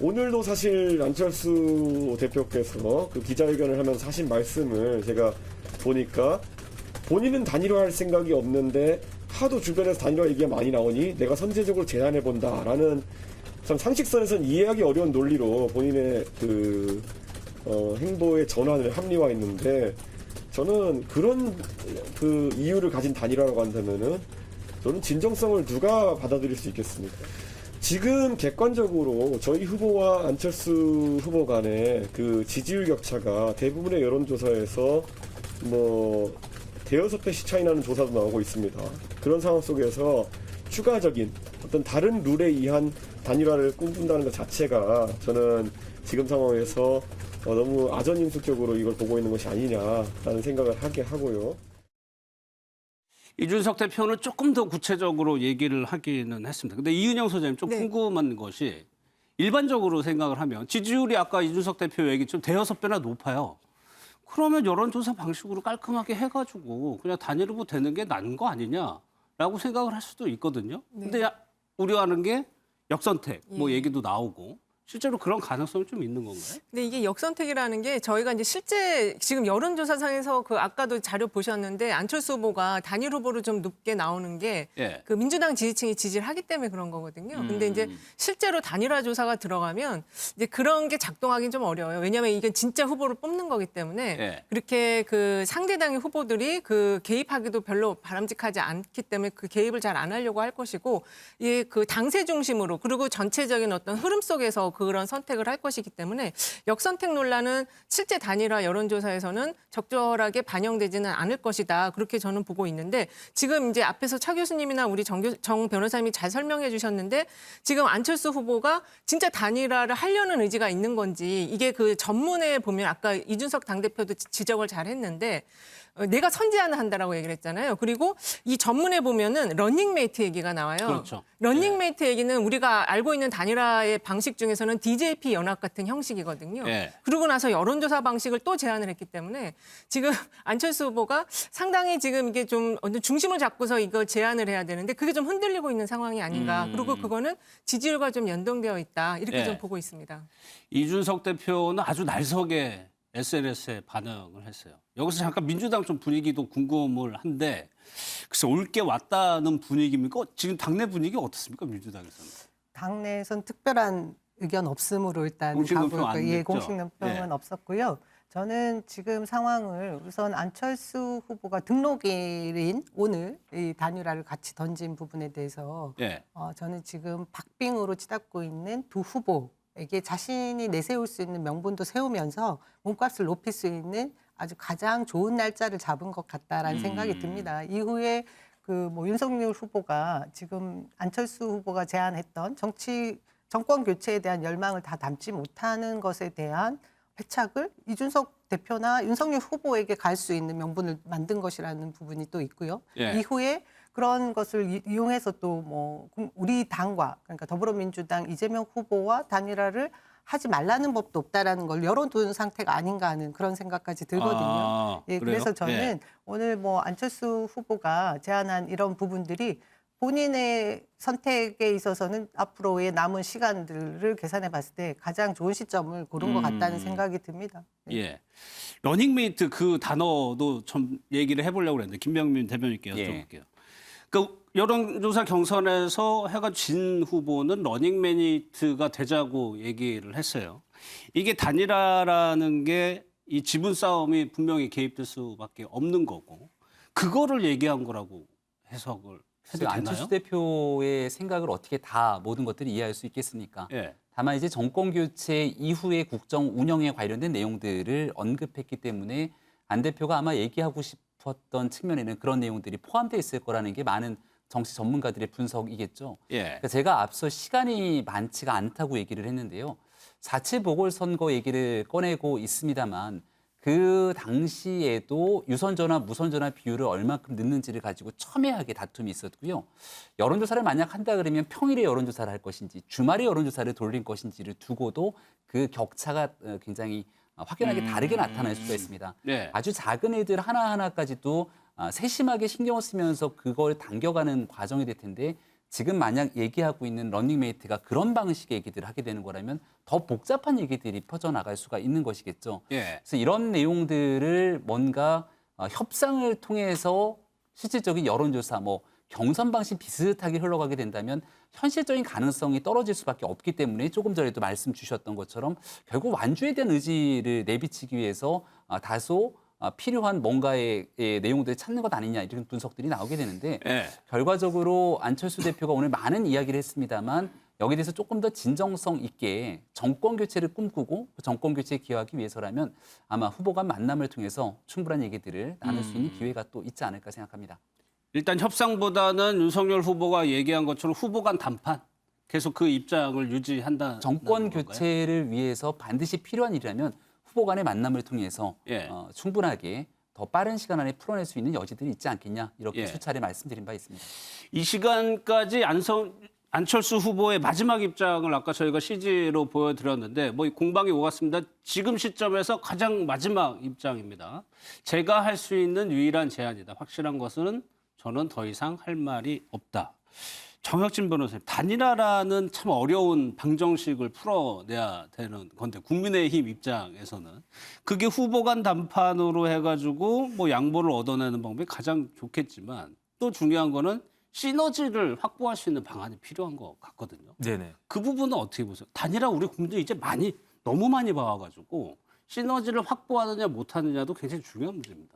오늘도 사실 안철수 대표께서 그 기자회견을 하면서 하신 말씀을 제가 보니까 본인은 단일화할 생각이 없는데 하도 주변에서 단일화 얘기가 많이 나오니 내가 선제적으로 제안해본다라는 참 상식선에서는 이해하기 어려운 논리로 본인의 그 행보의 전환을 합리화했는데 저는 그런 그 이유를 가진 단일화라고 한다면은 저는 진정성을 누가 받아들일 수 있겠습니까? 지금 객관적으로 저희 후보와 안철수 후보 간의 그 지지율 격차가 대부분의 여론조사에서 뭐 대여섯 배씩 차이 나는 조사도 나오고 있습니다. 그런 상황 속에서 추가적인 어떤 다른 룰에 의한 단일화를 꿈꾼다는 것 자체가 저는 지금 상황에서 너무 아전인수격으로 이걸 보고 있는 것이 아니냐라는 생각을 하게 하고요. 이준석 대표는 조금 더 구체적으로 얘기를 하기는 했습니다. 근데 이은영 소장님 좀 궁금한 것이 일반적으로 생각을 하면 지지율이 아까 이준석 대표 얘기 좀 대여섯 배나 높아요. 그러면 여론조사 방식으로 깔끔하게 해가지고 그냥 단일 후보 되는 게 나은 거 아니냐라고 생각을 할 수도 있거든요. 근데 우려하는 게 역선택 뭐 얘기도 나오고 실제로 그런 가능성이 좀 있는 건가요? 근데 이게 역선택이라는 게 저희가 이제 실제 지금 여론조사상에서 그 아까도 자료 보셨는데 안철수 후보가 단일 후보로 좀 높게 나오는 게 그 민주당 지지층이 지지를 하기 때문에 그런 거거든요. 근데 이제 실제로 단일화 조사가 들어가면 이제 그런 게 작동하기는 좀 어려워요. 왜냐하면 이게 진짜 후보를 뽑는 거기 때문에 그렇게 그 상대당의 후보들이 그 개입하기도 별로 바람직하지 않기 때문에 그 개입을 잘 안 하려고 할 것이고 이 그 당세 중심으로 그리고 전체적인 어떤 흐름 속에서 그런 선택을 할 것이기 때문에 역선택 논란은 실제 단일화 여론조사에서는 적절하게 반영되지는 않을 것이다. 그렇게 저는 보고 있는데 지금 이제 앞에서 차 교수님이나 우리 정 변호사님이 잘 설명해 주셨는데 지금 안철수 후보가 진짜 단일화를 하려는 의지가 있는 건지 이게 그 전문에 보면 아까 이준석 당대표도 지적을 잘 했는데 내가 선제안을 한다라고 얘기를 했잖아요. 그리고 이 전문에 보면은 러닝메이트 얘기가 나와요. 그렇죠. 러닝메이트 얘기는 우리가 알고 있는 단일화의 방식 중에서는 DJP 연합 같은 형식이거든요. 그러고 나서 여론조사 방식을 또 제안을 했기 때문에 지금 안철수 후보가 상당히 지금 이게 좀 중심을 잡고서 이걸 제안을 해야 되는데 그게 좀 흔들리고 있는 상황이 아닌가. 그리고 그거는 지지율과 좀 연동되어 있다. 이렇게 좀 보고 있습니다. 이준석 대표는 아주 날석에 SNS에 반응을 했어요. 여기서 잠깐 민주당 좀 분위기도 궁금을 한데 글쎄 올 게 왔다는 분위기입니까? 지금 당내 분위기 어떻습니까? 민주당에서는. 당내에선 특별한 의견 없음으로 일단 공식 논평 안 예, 냈죠? 공식 논평은 없었고요. 저는 지금 상황을 우선 안철수 후보가 등록일인 오늘 이 단일화를 같이 던진 부분에 대해서 예. 저는 지금 박빙으로 치닫고 있는 두 후보에게 자신이 내세울 수 있는 명분도 세우면서 몸값을 높일 수 있는 아주 가장 좋은 날짜를 잡은 것 같다라는 생각이 듭니다. 이후에 윤석열 후보가 지금 안철수 후보가 제안했던 정권 교체에 대한 열망을 다 담지 못하는 것에 대한 패착을 이준석 대표나 윤석열 후보에게 갈 수 있는 명분을 만든 것이라는 부분이 또 있고요. 예. 이후에 그런 것을 이용해서 또 우리 당과 그러니까 더불어민주당 이재명 후보와 단일화를 하지 말라는 법도 없다라는 걸 열어둔 상태가 아닌가 하는 그런 생각까지 들거든요. 예, 그래요? 그래서 저는 예. 오늘 안철수 후보가 제안한 이런 부분들이 본인의 선택에 있어서는 앞으로의 남은 시간들을 계산해 봤을 때 가장 좋은 시점을 고른 것 같다는 생각이 듭니다. 예. 러닝메이트 그 단어도 좀 얘기를 해보려고 그랬는데 김병민 대변인께 여쭤볼게요. 그 여론조사 경선에서 해가 진 후보는 러닝메이트가 되자고 얘기를 했어요. 이게 단일화라는 게 이 지분 싸움이 분명히 개입될 수밖에 없는 거고 그거를 얘기한 거라고 해석을 해도 되나요? 안철수 대표의 생각을 어떻게 다 모든 것들이 이해할 수 있겠습니까? 예. 다만 이제 정권 교체 이후의 국정 운영에 관련된 내용들을 언급했기 때문에 안 대표가 아마 얘기하고 싶었던 측면에는 그런 내용들이 포함되어 있을 거라는 게 많은 정치 전문가들의 분석이겠죠. 예. 그러니까 제가 앞서 시간이 많지가 않다고 얘기를 했는데요. 4.7 보궐선거 얘기를 꺼내고 있습니다만 그 당시에도 유선전화, 무선전화 비율을 얼마큼 넣는지를 가지고 첨예하게 다툼이 있었고요. 여론조사를 만약 한다 그러면 평일에 여론조사를 할 것인지 주말에 여론조사를 돌릴 것인지를 두고도 그 격차가 굉장히 확연하게 다르게 나타날 수가 있습니다. 네. 아주 작은 일들 하나하나까지도 세심하게 신경을 쓰면서 그걸 당겨가는 과정이 될 텐데 지금 만약 얘기하고 있는 러닝메이트가 그런 방식의 얘기들을 하게 되는 거라면 더 복잡한 얘기들이 퍼져나갈 수가 있는 것이겠죠. 예. 그래서 이런 내용들을 뭔가 협상을 통해서 실질적인 여론조사, 경선 방식 비슷하게 흘러가게 된다면 현실적인 가능성이 떨어질 수밖에 없기 때문에 조금 전에도 말씀 주셨던 것처럼 결국 완주에 대한 의지를 내비치기 위해서 다소 필요한 뭔가의 내용들을 찾는 것 아니냐 이런 분석들이 나오게 되는데 예. 결과적으로 안철수 대표가 오늘 많은 이야기를 했습니다만 여기에 대해서 조금 더 진정성 있게 정권 교체를 꿈꾸고 정권 교체에 기여하기 위해서라면 아마 후보 간 만남을 통해서 충분한 얘기들을 나눌 수 있는 기회가 또 있지 않을까 생각합니다. 일단 협상보다는 윤석열 후보가 얘기한 것처럼 후보 간談判계속 그 입장을 유지한다. 정권 교체를 위해서 반드시 필요한 일이라면 후보 간의 만남을 통해서 예. 충분하게 더 빠른 시간 안에 풀어낼 수 있는 여지들이 있지 않겠냐 이렇게 예. 수차례 말씀드린 바 있습니다. 이 시간까지 안철수 후보의 마지막 입장을 아까 저희가 CG로 보여드렸는데 공방이 오갔습니다. 지금 시점에서 가장 마지막 입장입니다. 제가 할 수 있는 유일한 제안이다. 확실한 것은 저는 더 이상 할 말이 없다. 정혁진 변호사님, 단일화라는 참 어려운 방정식을 풀어내야 되는 건데 국민의힘 입장에서는 그게 후보 간談判으로 해가지고 양보를 얻어내는 방법이 가장 좋겠지만 또 중요한 거는 시너지를 확보할 수 있는 방안이 필요한 것 같거든요. 네네. 그 부분은 어떻게 보세요? 단일화 우리 국민들이 이제 너무 많이 봐와가지고 시너지를 확보하느냐 못하느냐도 굉장히 중요한 문제입니다.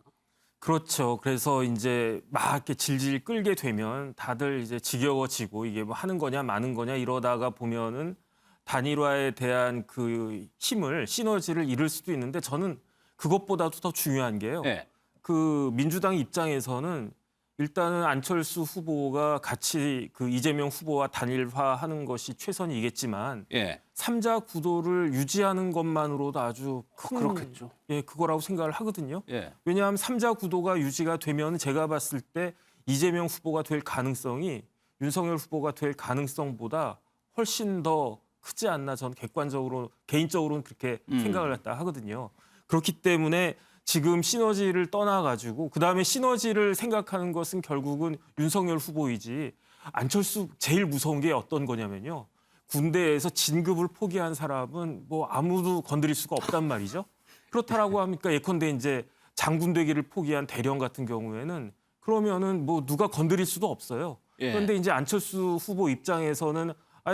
그렇죠. 그래서 이제 막 이렇게 질질 끌게 되면 다들 이제 지겨워지고 이게 하는 거냐 마는 거냐 이러다가 보면은 단일화에 대한 그 힘을 시너지를 잃을 수도 있는데 저는 그것보다도 더 중요한 게요. 네. 그 민주당 입장에서는 일단은 안철수 후보가 같이 그 이재명 후보와 단일화하는 것이 최선이겠지만 예. 3자 구도를 유지하는 것만으로도 아주 큰 그렇겠죠. 그거라고 생각을 하거든요. 예. 왜냐하면 3자 구도가 유지가 되면 제가 봤을 때 이재명 후보가 될 가능성이 윤석열 후보가 될 가능성보다 훨씬 더 크지 않나 저는 개인적으로는 그렇게 생각을 했다 하거든요. 그렇기 때문에 지금 시너지를 떠나가지고 그다음에 시너지를 생각하는 것은 결국은 윤석열 후보이지 안철수 제일 무서운 게 어떤 거냐면요. 군대에서 진급을 포기한 사람은 아무도 건드릴 수가 없단 말이죠. 그렇다라고 합니까? 예컨대 이제 장군 되기를 포기한 대령 같은 경우에는 그러면은 누가 건드릴 수도 없어요. 예. 그런데 이제 안철수 후보 입장에서는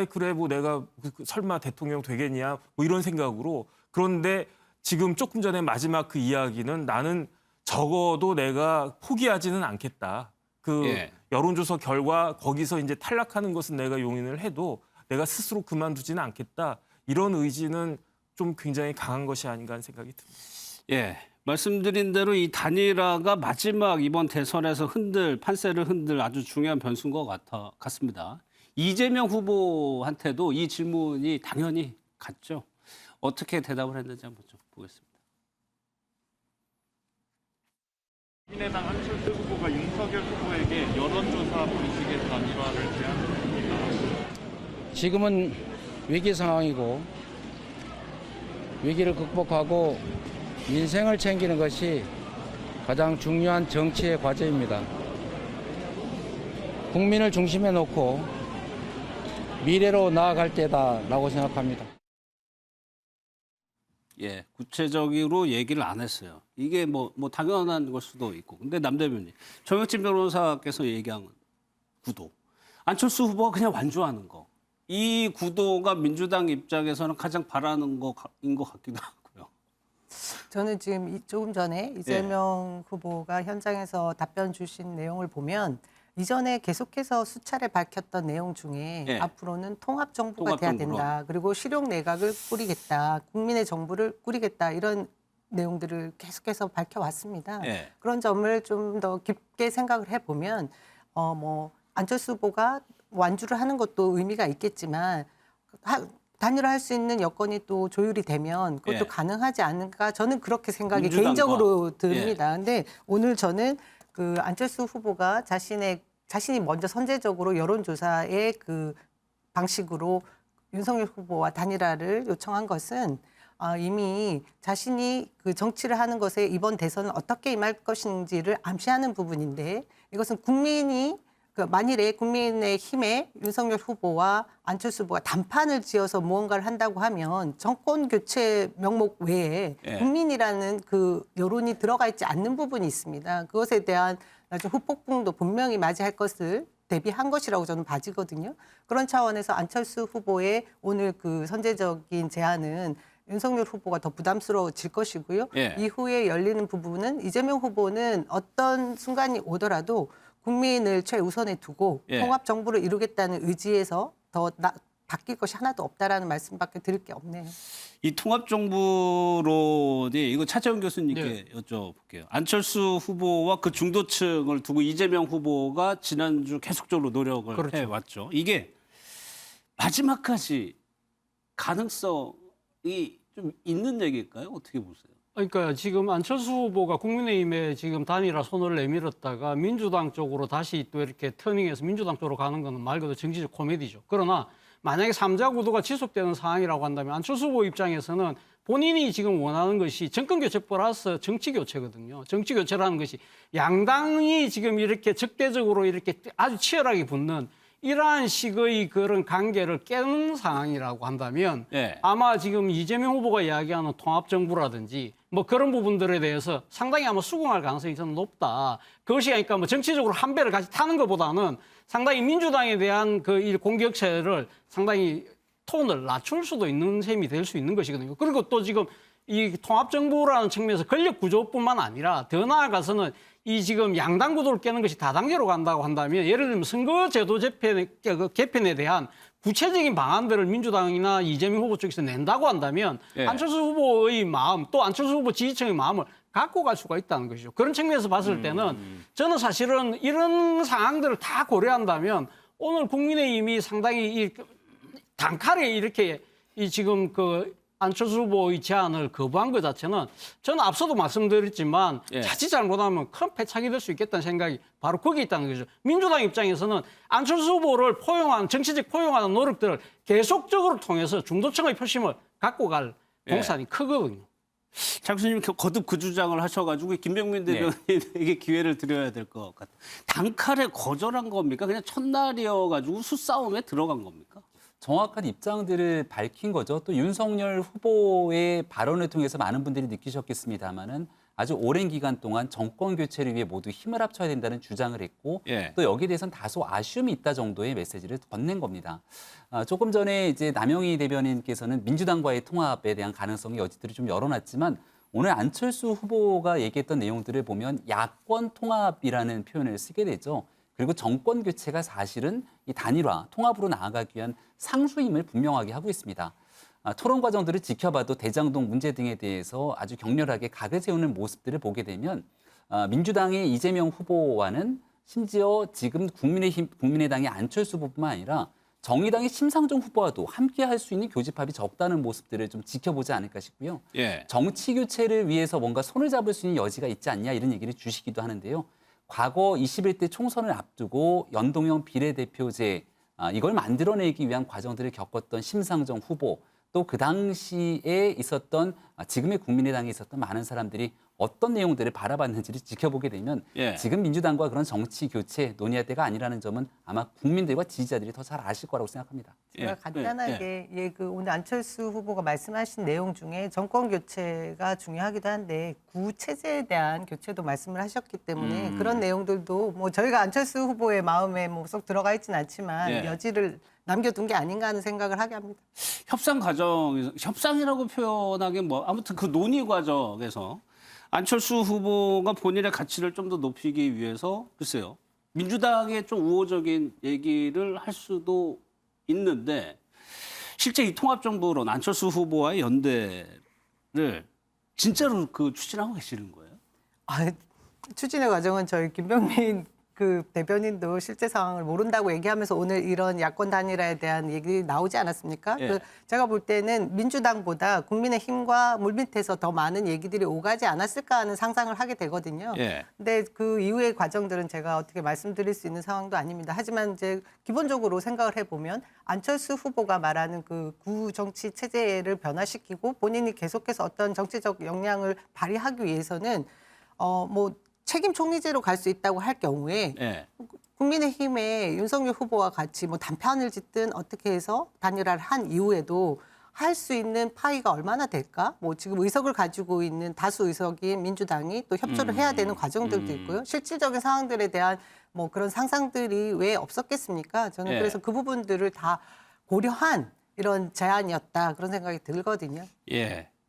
그래 내가 설마 대통령 되겠냐 이런 생각으로 그런데 지금 조금 전에 마지막 그 이야기는 나는 적어도 내가 포기하지는 않겠다. 그 예. 여론조사 결과 거기서 이제 탈락하는 것은 내가 용인을 해도 내가 스스로 그만두지는 않겠다. 이런 의지는 좀 굉장히 강한 것이 아닌가 하는 생각이 듭니다. 예. 말씀드린 대로 이 단일화가 마지막 이번 대선에서 판세를 흔들 아주 중요한 변수인 것 같습니다. 이재명 후보한테도 이 질문이 당연히 갔죠. 어떻게 대답을 했는지 한번 좀 보겠습니다. 국민의당 안철수 후보가 윤석열 후보에게 여론조사 방식의 단일화를 제안했습니다. 지금은 위기 상황이고 위기를 극복하고 민생을 챙기는 것이 가장 중요한 정치의 과제입니다. 국민을 중심에 놓고 미래로 나아갈 때다라고 생각합니다. 예, 구체적으로 얘기를 안 했어요. 이게 뭐 당연한 걸 수도 있고. 근데 남 대변인, 정혁진 변호사께서 얘기한 구도. 안철수 후보가 그냥 완주하는 거. 이 구도가 민주당 입장에서는 가장 바라는 거인 것 같기도 하고요. 저는 지금 조금 전에 이재명 후보가 현장에서 답변 주신 내용을 보면 이전에 계속해서 수차례 밝혔던 내용 중에 앞으로는 통합정부가 돼야 된다. 그리고 실용 내각을 꾸리겠다. 국민의 정부를 꾸리겠다. 이런 내용들을 계속해서 밝혀왔습니다. 그런 점을 좀 더 깊게 생각을 해보면 안철수 후보가 완주를 하는 것도 의미가 있겠지만 단일화할 수 있는 여건이 또 조율이 되면 그것도 가능하지 않을까 저는 그렇게 생각이 민주당과. 개인적으로 듭니다. 근데 오늘 저는 그 안철수 후보가 자신이 먼저 선제적으로 여론조사의 그 방식으로 윤석열 후보와 단일화를 요청한 것은 이미 자신이 그 정치를 하는 것에 이번 대선은 어떻게 임할 것인지를 암시하는 부분인데 이것은 국민이 만일에 국민의힘의 윤석열 후보와 안철수 후보가 단판을 지어서 무언가를 한다고 하면 정권 교체 명목 외에 국민이라는 그 여론이 들어가 있지 않는 부분이 있습니다. 그것에 대한 나중에 후폭풍도 분명히 맞이할 것을 대비한 것이라고 저는 봐지거든요. 그런 차원에서 안철수 후보의 오늘 그 선제적인 제안은 윤석열 후보가 더 부담스러워질 것이고요. 이후에 열리는 부분은 이재명 후보는 어떤 순간이 오더라도 국민을 최우선에 두고 통합 정부를 이루겠다는 의지에서 더 바뀔 것이 하나도 없다라는 말씀밖에 드릴 게 없네요. 이 통합정부론이 이거 차재원 교수님께 여쭤볼게요. 안철수 후보와 그 중도층을 두고 이재명 후보가 지난주 계속적으로 노력을 해왔죠. 이게 마지막까지 가능성이 좀 있는 얘기일까요? 어떻게 보세요? 그러니까 지금 안철수 후보가 국민의힘에 지금 단일화 손을 내밀었다가 민주당 쪽으로 다시 또 이렇게 터닝해서 민주당 쪽으로 가는 거는 말 그대로 정치적 코미디죠. 그러나 만약에 3자 구도가 지속되는 상황이라고 한다면 안철수 후보 입장에서는 본인이 지금 원하는 것이 정권교체 플러스 정치교체거든요. 정치교체라는 것이 양당이 지금 이렇게 적대적으로 이렇게 아주 치열하게 붙는 이러한 식의 그런 관계를 깨는 상황이라고 한다면 아마 지금 이재명 후보가 이야기하는 통합정부라든지 뭐 그런 부분들에 대해서 상당히 아마 수긍할 가능성이 저는 높다. 그것이 그러니까 뭐 정치적으로 한 배를 같이 타는 것보다는 상당히 민주당에 대한 그 이 공격체를 상당히 톤을 낮출 수도 있는 셈이 될 수 있는 것이거든요. 그리고 또 지금 이 통합정부라는 측면에서 권력 구조뿐만 아니라 더 나아가서는 이 지금 양당 구도를 깨는 것이 다단계로 간다고 한다면 예를 들면 선거제도 개편에 대한 구체적인 방안들을 민주당이나 이재명 후보 쪽에서 낸다고 한다면 안철수 후보의 마음 또 안철수 후보 지지층의 마음을 갖고 갈 수가 있다는 것이죠. 그런 측면에서 봤을 때는 저는 사실은 이런 상황들을 다 고려한다면 오늘 국민의힘이 상당히 이 단칼에 이렇게 이 지금 그 안철수 후보의 제안을 거부한 것 자체는 저는 앞서도 말씀드렸지만 자칫 잘못하면 큰 패착이 될 수 있겠다는 생각이 바로 거기에 있다는 거죠. 민주당 입장에서는 안철수 후보를 정치적 포용하는 노력들을 계속적으로 통해서 중도층의 표심을 갖고 갈 공산이 크거든요. 장 교수님 거듭 그 주장을 하셔가지고 김병민 대변인에게 기회를 드려야 될 것 같아요. 단칼에 거절한 겁니까? 그냥 첫날이어가지고 수싸움에 들어간 겁니까? 정확한 입장들을 밝힌 거죠. 또 윤석열 후보의 발언을 통해서 많은 분들이 느끼셨겠습니다마는 아주 오랜 기간 동안 정권 교체를 위해 모두 힘을 합쳐야 된다는 주장을 했고 또 여기에 대해서는 다소 아쉬움이 있다 정도의 메시지를 건넨 겁니다. 조금 전에 이제 남영희 대변인께서는 민주당과의 통합에 대한 가능성이 여지들이 좀 열어놨지만 오늘 안철수 후보가 얘기했던 내용들을 보면 야권 통합이라는 표현을 쓰게 되죠. 그리고 정권 교체가 사실은 이 단일화, 통합으로 나아가기 위한 상수임을 분명하게 하고 있습니다. 토론 과정들을 지켜봐도 대장동 문제 등에 대해서 아주 격렬하게 각을 세우는 모습들을 보게 되면 민주당의 이재명 후보와는 심지어 지금 국민의당의 안철수 후보뿐만 아니라 정의당의 심상정 후보와도 함께 할 수 있는 교집합이 적다는 모습들을 좀 지켜보지 않을까 싶고요. 정치 교체를 위해서 뭔가 손을 잡을 수 있는 여지가 있지 않냐 이런 얘기를 주시기도 하는데요. 과거 21대 총선을 앞두고 연동형 비례대표제 이걸 만들어내기 위한 과정들을 겪었던 심상정 후보 또 그 당시에 있었던 지금의 국민의당에 있었던 많은 사람들이 어떤 내용들을 바라봤는지를 지켜보게 되면 지금 민주당과 그런 정치 교체 논의할 때가 아니라는 점은 아마 국민들과 지지자들이 더 잘 아실 거라고 생각합니다. 제가 간단하게 그 오늘 안철수 후보가 말씀하신 내용 중에 정권 교체가 중요하기도 한데 구체제에 대한 교체도 말씀을 하셨기 때문에 그런 내용들도 뭐 저희가 안철수 후보의 마음에 뭐 쏙 들어가 있지는 않지만 여지를 남겨둔 게 아닌가 하는 생각을 하게 합니다. 협상 과정, 협상이라고 표현하기엔 뭐 아무튼 그 논의 과정에서 안철수 후보가 본인의 가치를 좀 더 높이기 위해서 글쎄요. 민주당의 좀 우호적인 얘기를 할 수도 있는데 실제 이 통합정부론 안철수 후보와의 연대를 진짜로 그 추진하고 계시는 거예요? 추진의 과정은 저희 김병민 그 대변인도 실제 상황을 모른다고 얘기하면서 오늘 이런 야권 단일화에 대한 얘기 나오지 않았습니까? 제가 볼 때는 민주당보다 국민의힘과 물밑에서 더 많은 얘기들이 오가지 않았을까 하는 상상을 하게 되거든요. 근데 그 이후의 과정들은 제가 어떻게 말씀드릴 수 있는 상황도 아닙니다. 하지만 이제 기본적으로 생각을 해보면 안철수 후보가 말하는 그 구정치 체제를 변화시키고 본인이 계속해서 어떤 정치적 역량을 발휘하기 위해서는 뭐 책임 총리제로 갈 수 있다고 할 경우에 국민의힘의 윤석열 후보와 같이 뭐 단판을 짓든 어떻게 해서 단일화를 한 이후에도 할 수 있는 파이가 얼마나 될까? 뭐 지금 의석을 가지고 있는 다수 의석인 민주당이 또 협조를 해야 되는 과정들도 있고요. 실질적인 상황들에 대한 뭐 그런 상상들이 왜 없었겠습니까? 저는 그래서 그 부분들을 다 고려한 이런 제안이었다 그런 생각이 들거든요.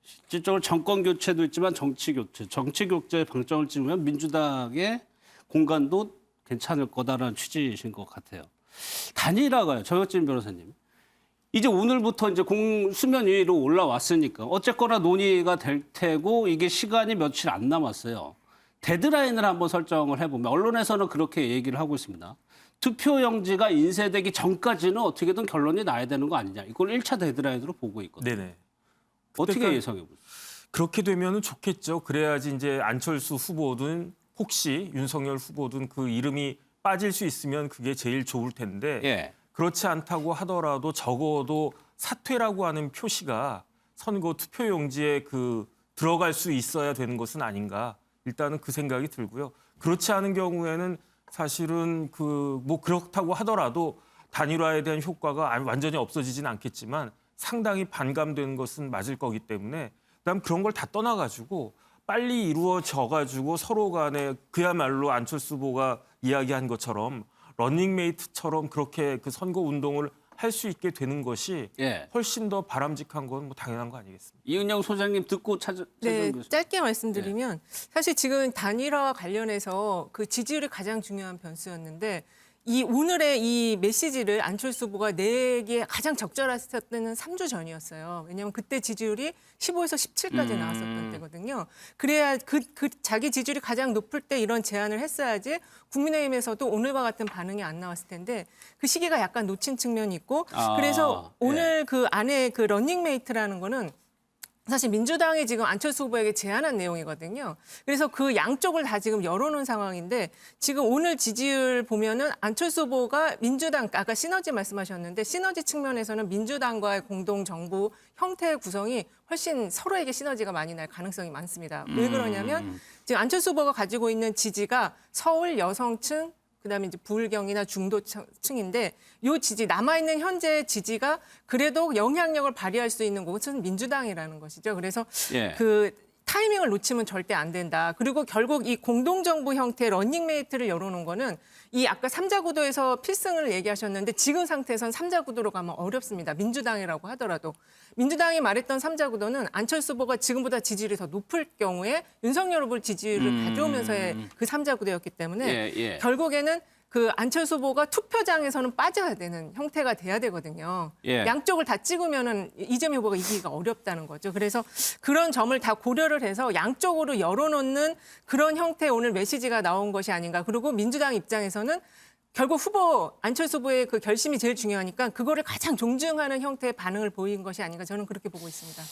실질적으로 정권 교체도 있지만 정치 교체의 방점을 찍으면 민주당의 공간도 괜찮을 거다라는 취지이신 것 같아요. 단일화가요, 정혁진 변호사님. 이제 오늘부터 이제 수면 위로 올라왔으니까 어쨌거나 논의가 될 테고 이게 시간이 며칠 안 남았어요. 데드라인을 한번 설정을 해보면 언론에서는 그렇게 얘기를 하고 있습니다. 투표용지가 인쇄되기 전까지는 어떻게든 결론이 나야 되는 거 아니냐. 이걸 1차 데드라인으로 보고 있거든요. 네네. 어떻게 예상해 보세요? 그렇게 되면 좋겠죠. 그래야지 이제 안철수 후보든 혹시 윤석열 후보든 그 이름이 빠질 수 있으면 그게 제일 좋을 텐데 그렇지 않다고 하더라도 적어도 사퇴라고 하는 표시가 선거 투표용지에 그 들어갈 수 있어야 되는 것은 아닌가. 일단은 그 생각이 들고요. 그렇지 않은 경우에는 사실은 그 뭐 그렇다고 하더라도 단일화에 대한 효과가 완전히 없어지진 않겠지만 상당히 반감되는 것은 맞을 거기 때문에 그다음 그런 걸 다 떠나가지고 빨리 이루어져가지고 서로 간에 그야말로 안철수 후보가 이야기한 것처럼 러닝메이트처럼 그렇게 그 선거 운동을 할 수 있게 되는 것이 훨씬 더 바람직한 건 뭐 당연한 거 아니겠습니까? 이은영 소장님 듣고 네, 짧게 말씀드리면 사실 지금 단일화와 관련해서 그 지지율이 가장 중요한 변수였는데 이 오늘의 이 메시지를 안철수 후보가 내기에 가장 적절했을 때는 3주 전이었어요. 왜냐하면 그때 지지율이 15에서 17까지 나왔었던 때거든요. 그래야 그 자기 지지율이 가장 높을 때 이런 제안을 했어야지 국민의힘에서도 오늘과 같은 반응이 안 나왔을 텐데 그 시기가 약간 놓친 측면이 있고 그래서 오늘 그 안에 그 러닝메이트라는 거는 사실 민주당이 지금 안철수 후보에게 제안한 내용이거든요. 그래서 그 양쪽을 다 지금 열어놓은 상황인데 지금 오늘 지지율 보면은 안철수 후보가 민주당, 아까 시너지 말씀하셨는데 시너지 측면에서는 민주당과의 공동정부 형태의 구성이 훨씬 서로에게 시너지가 많이 날 가능성이 많습니다. 왜 그러냐면 지금 안철수 후보가 가지고 있는 지지가 서울 여성층, 그다음에 이제 부울경이나 중도층인데 이 지지 남아있는 현재 지지가 그래도 영향력을 발휘할 수 있는 곳은 민주당이라는 것이죠. 그래서 그 타이밍을 놓치면 절대 안 된다. 그리고 결국 이 공동정부 형태 러닝메이트를 열어놓은 거는 이 아까 3자 구도에서 필승을 얘기하셨는데 지금 상태에선 3자 구도로 가면 어렵습니다. 민주당이라고 하더라도. 민주당이 말했던 3자 구도는 안철수 후보가 지금보다 지지율이 더 높을 경우에 윤석열 후보 지지율을 가져오면서의 그 3자 구도였기 때문에 결국에는 그 안철수 후보가 투표장에서는 빠져야 되는 형태가 돼야 되거든요. 양쪽을 다 찍으면은 이재명 후보가 이기기가 어렵다는 거죠. 그래서 그런 점을 다 고려를 해서 양쪽으로 열어놓는 그런 형태의 오늘 메시지가 나온 것이 아닌가. 그리고 민주당 입장에서는 결국 안철수 후보의 그 결심이 제일 중요하니까 그거를 가장 존중하는 형태의 반응을 보인 것이 아닌가 저는 그렇게 보고 있습니다.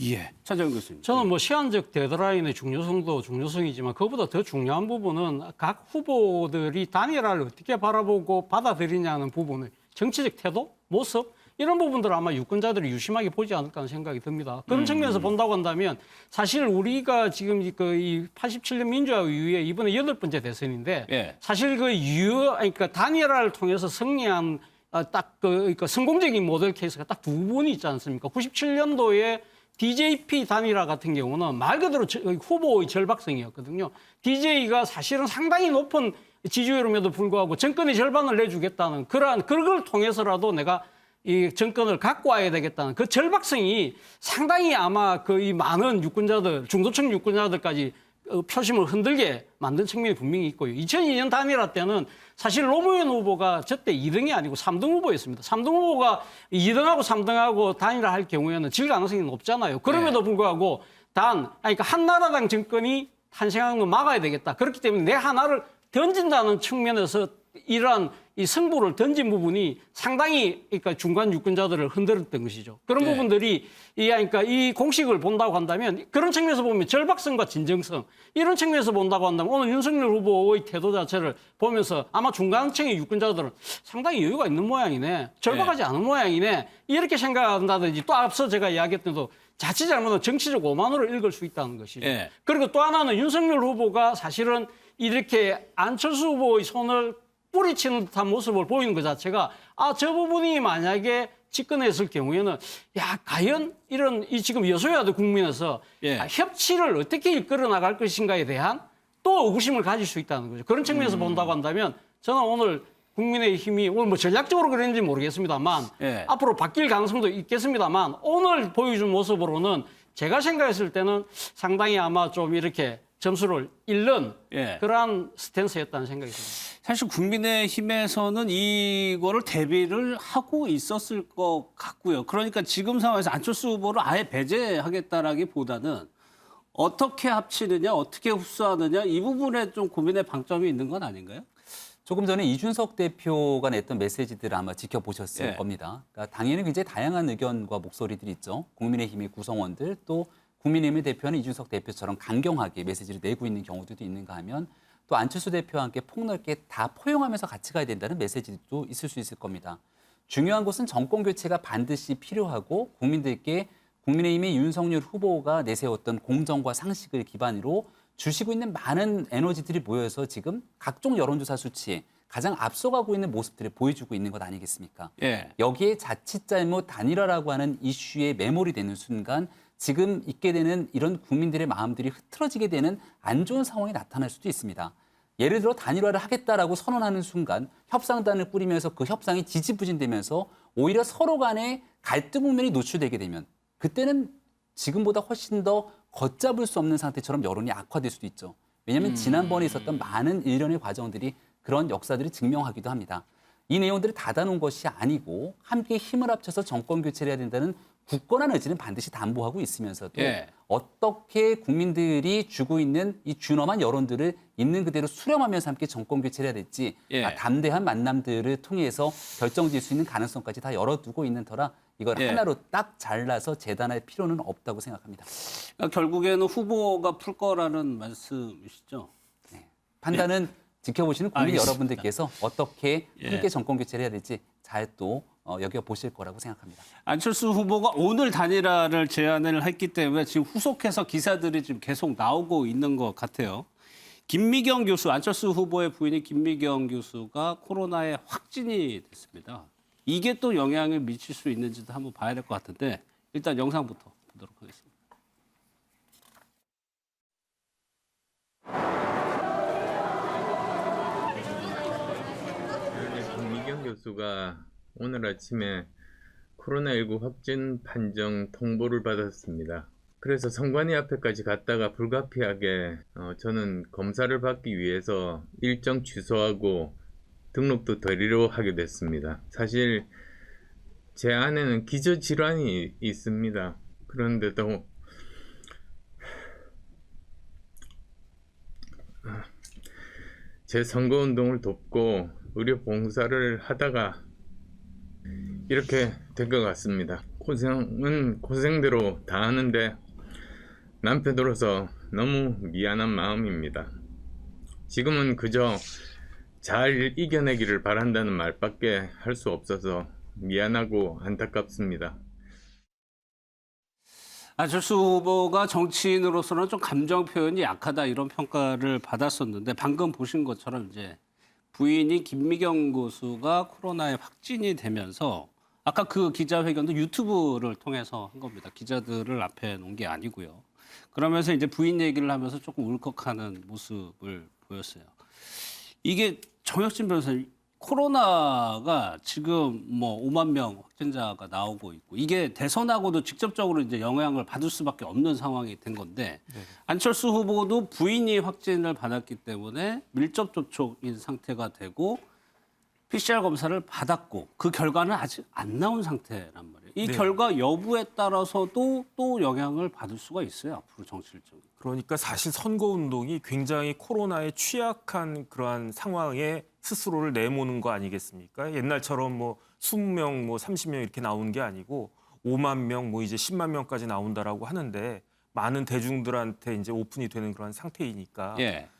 예, 차정근 교수님. 저는 뭐 시한적 데드라인의 중요성도 중요성이지만 그것보다 더 중요한 부분은 각 후보들이 단일화를 어떻게 바라보고 받아들이냐는 부분을 정치적 태도, 모습 이런 부분들을 아마 유권자들이 유심하게 보지 않을까 하는 생각이 듭니다. 그런 측면에서 본다고 한다면 사실 우리가 지금 이 87년 민주화 이후에 이번에 8번째 대선인데 사실 그러니까 단일화를 통해서 승리한 그러니까 성공적인 모델 케이스가 딱 2분이 있지 않습니까? 97년도에 DJP 단일화 같은 경우는 말 그대로 후보의 절박성이었거든요. DJ가 사실은 상당히 높은 지지율임에도 불구하고 정권의 절반을 내주겠다는 그걸 통해서라도 내가 이 정권을 갖고 와야 되겠다는 그 절박성이 상당히 아마 이 많은 유권자들, 중도층 유권자들까지 표심을 흔들게 만든 측면이 분명히 있고요. 2002년 단일화 때는 사실 노무현 후보가 저때 2등이 아니고 3등 후보였습니다. 3등 후보가 2등하고 3등하고 단일화할 경우에는 질 가능성이 높잖아요. 그럼에도 불구하고 그러니까 한나라당 정권이 탄생하는 걸 막아야 되겠다. 그렇기 때문에 내 하나를 던진다는 측면에서 이러한 이 승부를 던진 부분이 상당히 그러니까 중간 유권자들을 흔들었던 것이죠. 그런 부분들이 그러니까 이 공식을 본다고 한다면 그런 측면에서 보면 절박성과 진정성 이런 측면에서 본다고 한다면 오늘 윤석열 후보의 태도 자체를 보면서 아마 중간층의 유권자들은 상당히 여유가 있는 모양이네. 절박하지 않은 모양이네. 이렇게 생각한다든지 또 앞서 제가 이야기했던 대로 자칫 잘못하면 정치적 오만으로 읽을 수 있다는 것이죠. 그리고 또 하나는 윤석열 후보가 사실은 이렇게 안철수 후보의 손을 뿌리치는 듯한 모습을 보이는 것 자체가 저 부분이 만약에 집권했을 경우에는 과연 이런 지금 여소야도 국민에서 협치를 어떻게 이끌어 나갈 것인가에 대한 또 의구심을 가질 수 있다는 거죠. 그런 측면에서 본다고 한다면 저는 오늘 국민의힘이 오늘 뭐 전략적으로 그랬는지 모르겠습니다만 앞으로 바뀔 가능성도 있겠습니다만 오늘 보여준 모습으로는 제가 생각했을 때는 상당히 아마 좀 이렇게 점수를 잃는 그러한 스탠스였다는 생각이 듭니다. 사실 국민의힘에서는 이거를 대비를 하고 있었을 것 같고요. 그러니까 지금 상황에서 안철수 후보를 아예 배제하겠다라기보다는 어떻게 합치느냐, 어떻게 흡수하느냐 이 부분에 좀 고민의 방점이 있는 건 아닌가요? 조금 전에 이준석 대표가 냈던 메시지들을 아마 지켜보셨을 겁니다. 그러니까 당연히 굉장히 다양한 의견과 목소리들이 있죠. 국민의힘의 구성원들 또 국민의힘을 대표하는 이준석 대표처럼 강경하게 메시지를 내고 있는 경우들도 있는가 하면 또 안철수 대표와 함께 폭넓게 다 포용하면서 같이 가야 된다는 메시지도 있을 수 있을 겁니다. 중요한 것은 정권 교체가 반드시 필요하고 국민들께 국민의힘의 윤석열 후보가 내세웠던 공정과 상식을 기반으로 주시고 있는 많은 에너지들이 모여서 지금 각종 여론조사 수치에 가장 앞서가고 있는 모습들을 보여주고 있는 것 아니겠습니까? 여기에 자칫 잘못 단일화라고 하는 이슈에 매몰이 되는 순간 지금 있게 되는 이런 국민들의 마음들이 흐트러지게 되는 안 좋은 상황이 나타날 수도 있습니다. 예를 들어 단일화를 하겠다라고 선언하는 순간 협상단을 꾸리면서 그 협상이 지지부진되면서 오히려 서로 간에 갈등 국면이 노출되게 되면 그때는 지금보다 훨씬 더 걷잡을 수 없는 상태처럼 여론이 악화될 수도 있죠. 왜냐하면 지난번에 있었던 많은 일련의 과정들이 그런 역사들을 증명하기도 합니다. 이 내용들을 닫아놓은 것이 아니고 함께 힘을 합쳐서 정권 교체를 해야 된다는 굳건한 의지는 반드시 담보하고 있으면서도 어떻게 국민들이 주고 있는 이 준엄한 여론들을 있는 그대로 수렴하면서 함께 정권 교체를 해야 될지 담대한 만남들을 통해서 결정질 수 있는 가능성까지 다 열어두고 있는 터라 이걸 하나로 딱 잘라서 재단할 필요는 없다고 생각합니다. 그러니까 결국에는 후보가 풀 거라는 말씀이시죠? 판단은 지켜보시는 국민 알겠습니다. 여러분들께서 어떻게 함께 정권 교체를 해야 될지 잘 또 여겨보실 거라고 생각합니다. 안철수 후보가 오늘 단일화를 제안을 했기 때문에 지금 후속해서 기사들이 지금 계속 나오고 있는 것 같아요. 김미경 교수, 안철수 후보의 부인인 김미경 교수가 코로나에 확진이 됐습니다. 이게 또 영향을 미칠 수 있는지도 한번 봐야 될 것 같은데 일단 영상부터 보도록 하겠습니다. 김미경 교수가 오늘 아침에 코로나19 확진 판정 통보를 받았습니다. 그래서 선관위 앞에까지 갔다가 불가피하게 저는 검사를 받기 위해서 일정 취소하고 등록도 되리로 하게 됐습니다. 사실 제 안에는 기저질환이 있습니다. 그런데도 제 선거운동을 돕고 의료 봉사를 하다가 이렇게 된 것 같습니다. 고생은 고생대로 다 하는데 남편으로서 너무 미안한 마음입니다. 지금은 그저 잘 이겨내기를 바란다는 말밖에 할 수 없어서 미안하고 안타깝습니다. 안철수 후보가 정치인으로서는 좀 감정 표현이 약하다 이런 평가를 받았었는데 방금 보신 것처럼 이제 부인이 김미경 교수가 코로나에 확진이 되면서 아까 그 기자회견도 유튜브를 통해서 한 겁니다. 기자들을 앞에 놓은 게 아니고요. 그러면서 이제 부인 얘기를 하면서 조금 울컥하는 모습을 보였어요. 이게 정혁진 변호사님, 코로나가 지금 뭐 5만 명 확진자가 나오고 있고 이게 대선하고도 직접적으로 이제 영향을 받을 수밖에 없는 상황이 된 건데 안철수 후보도 부인이 확진을 받았기 때문에 밀접 접촉인 상태가 되고 PCR 검사를 받았고 그 결과는 아직 안 나온 상태란 말이에요. 이 결과 여부에 따라서도 또 영향을 받을 수가 있어요. 앞으로 정치 일정이. 그러니까 사실 선거운동이 굉장히 코로나에 취약한 그러한 상황에 스스로를 내모는 거 아니겠습니까? 옛날처럼 뭐 20명, 뭐 30명 이렇게 나오는 게 아니고 5만 명, 뭐 이제 10만 명까지 나온다라고 하는데 많은 대중들한테 이제 오픈이 되는 그런 상태이니까.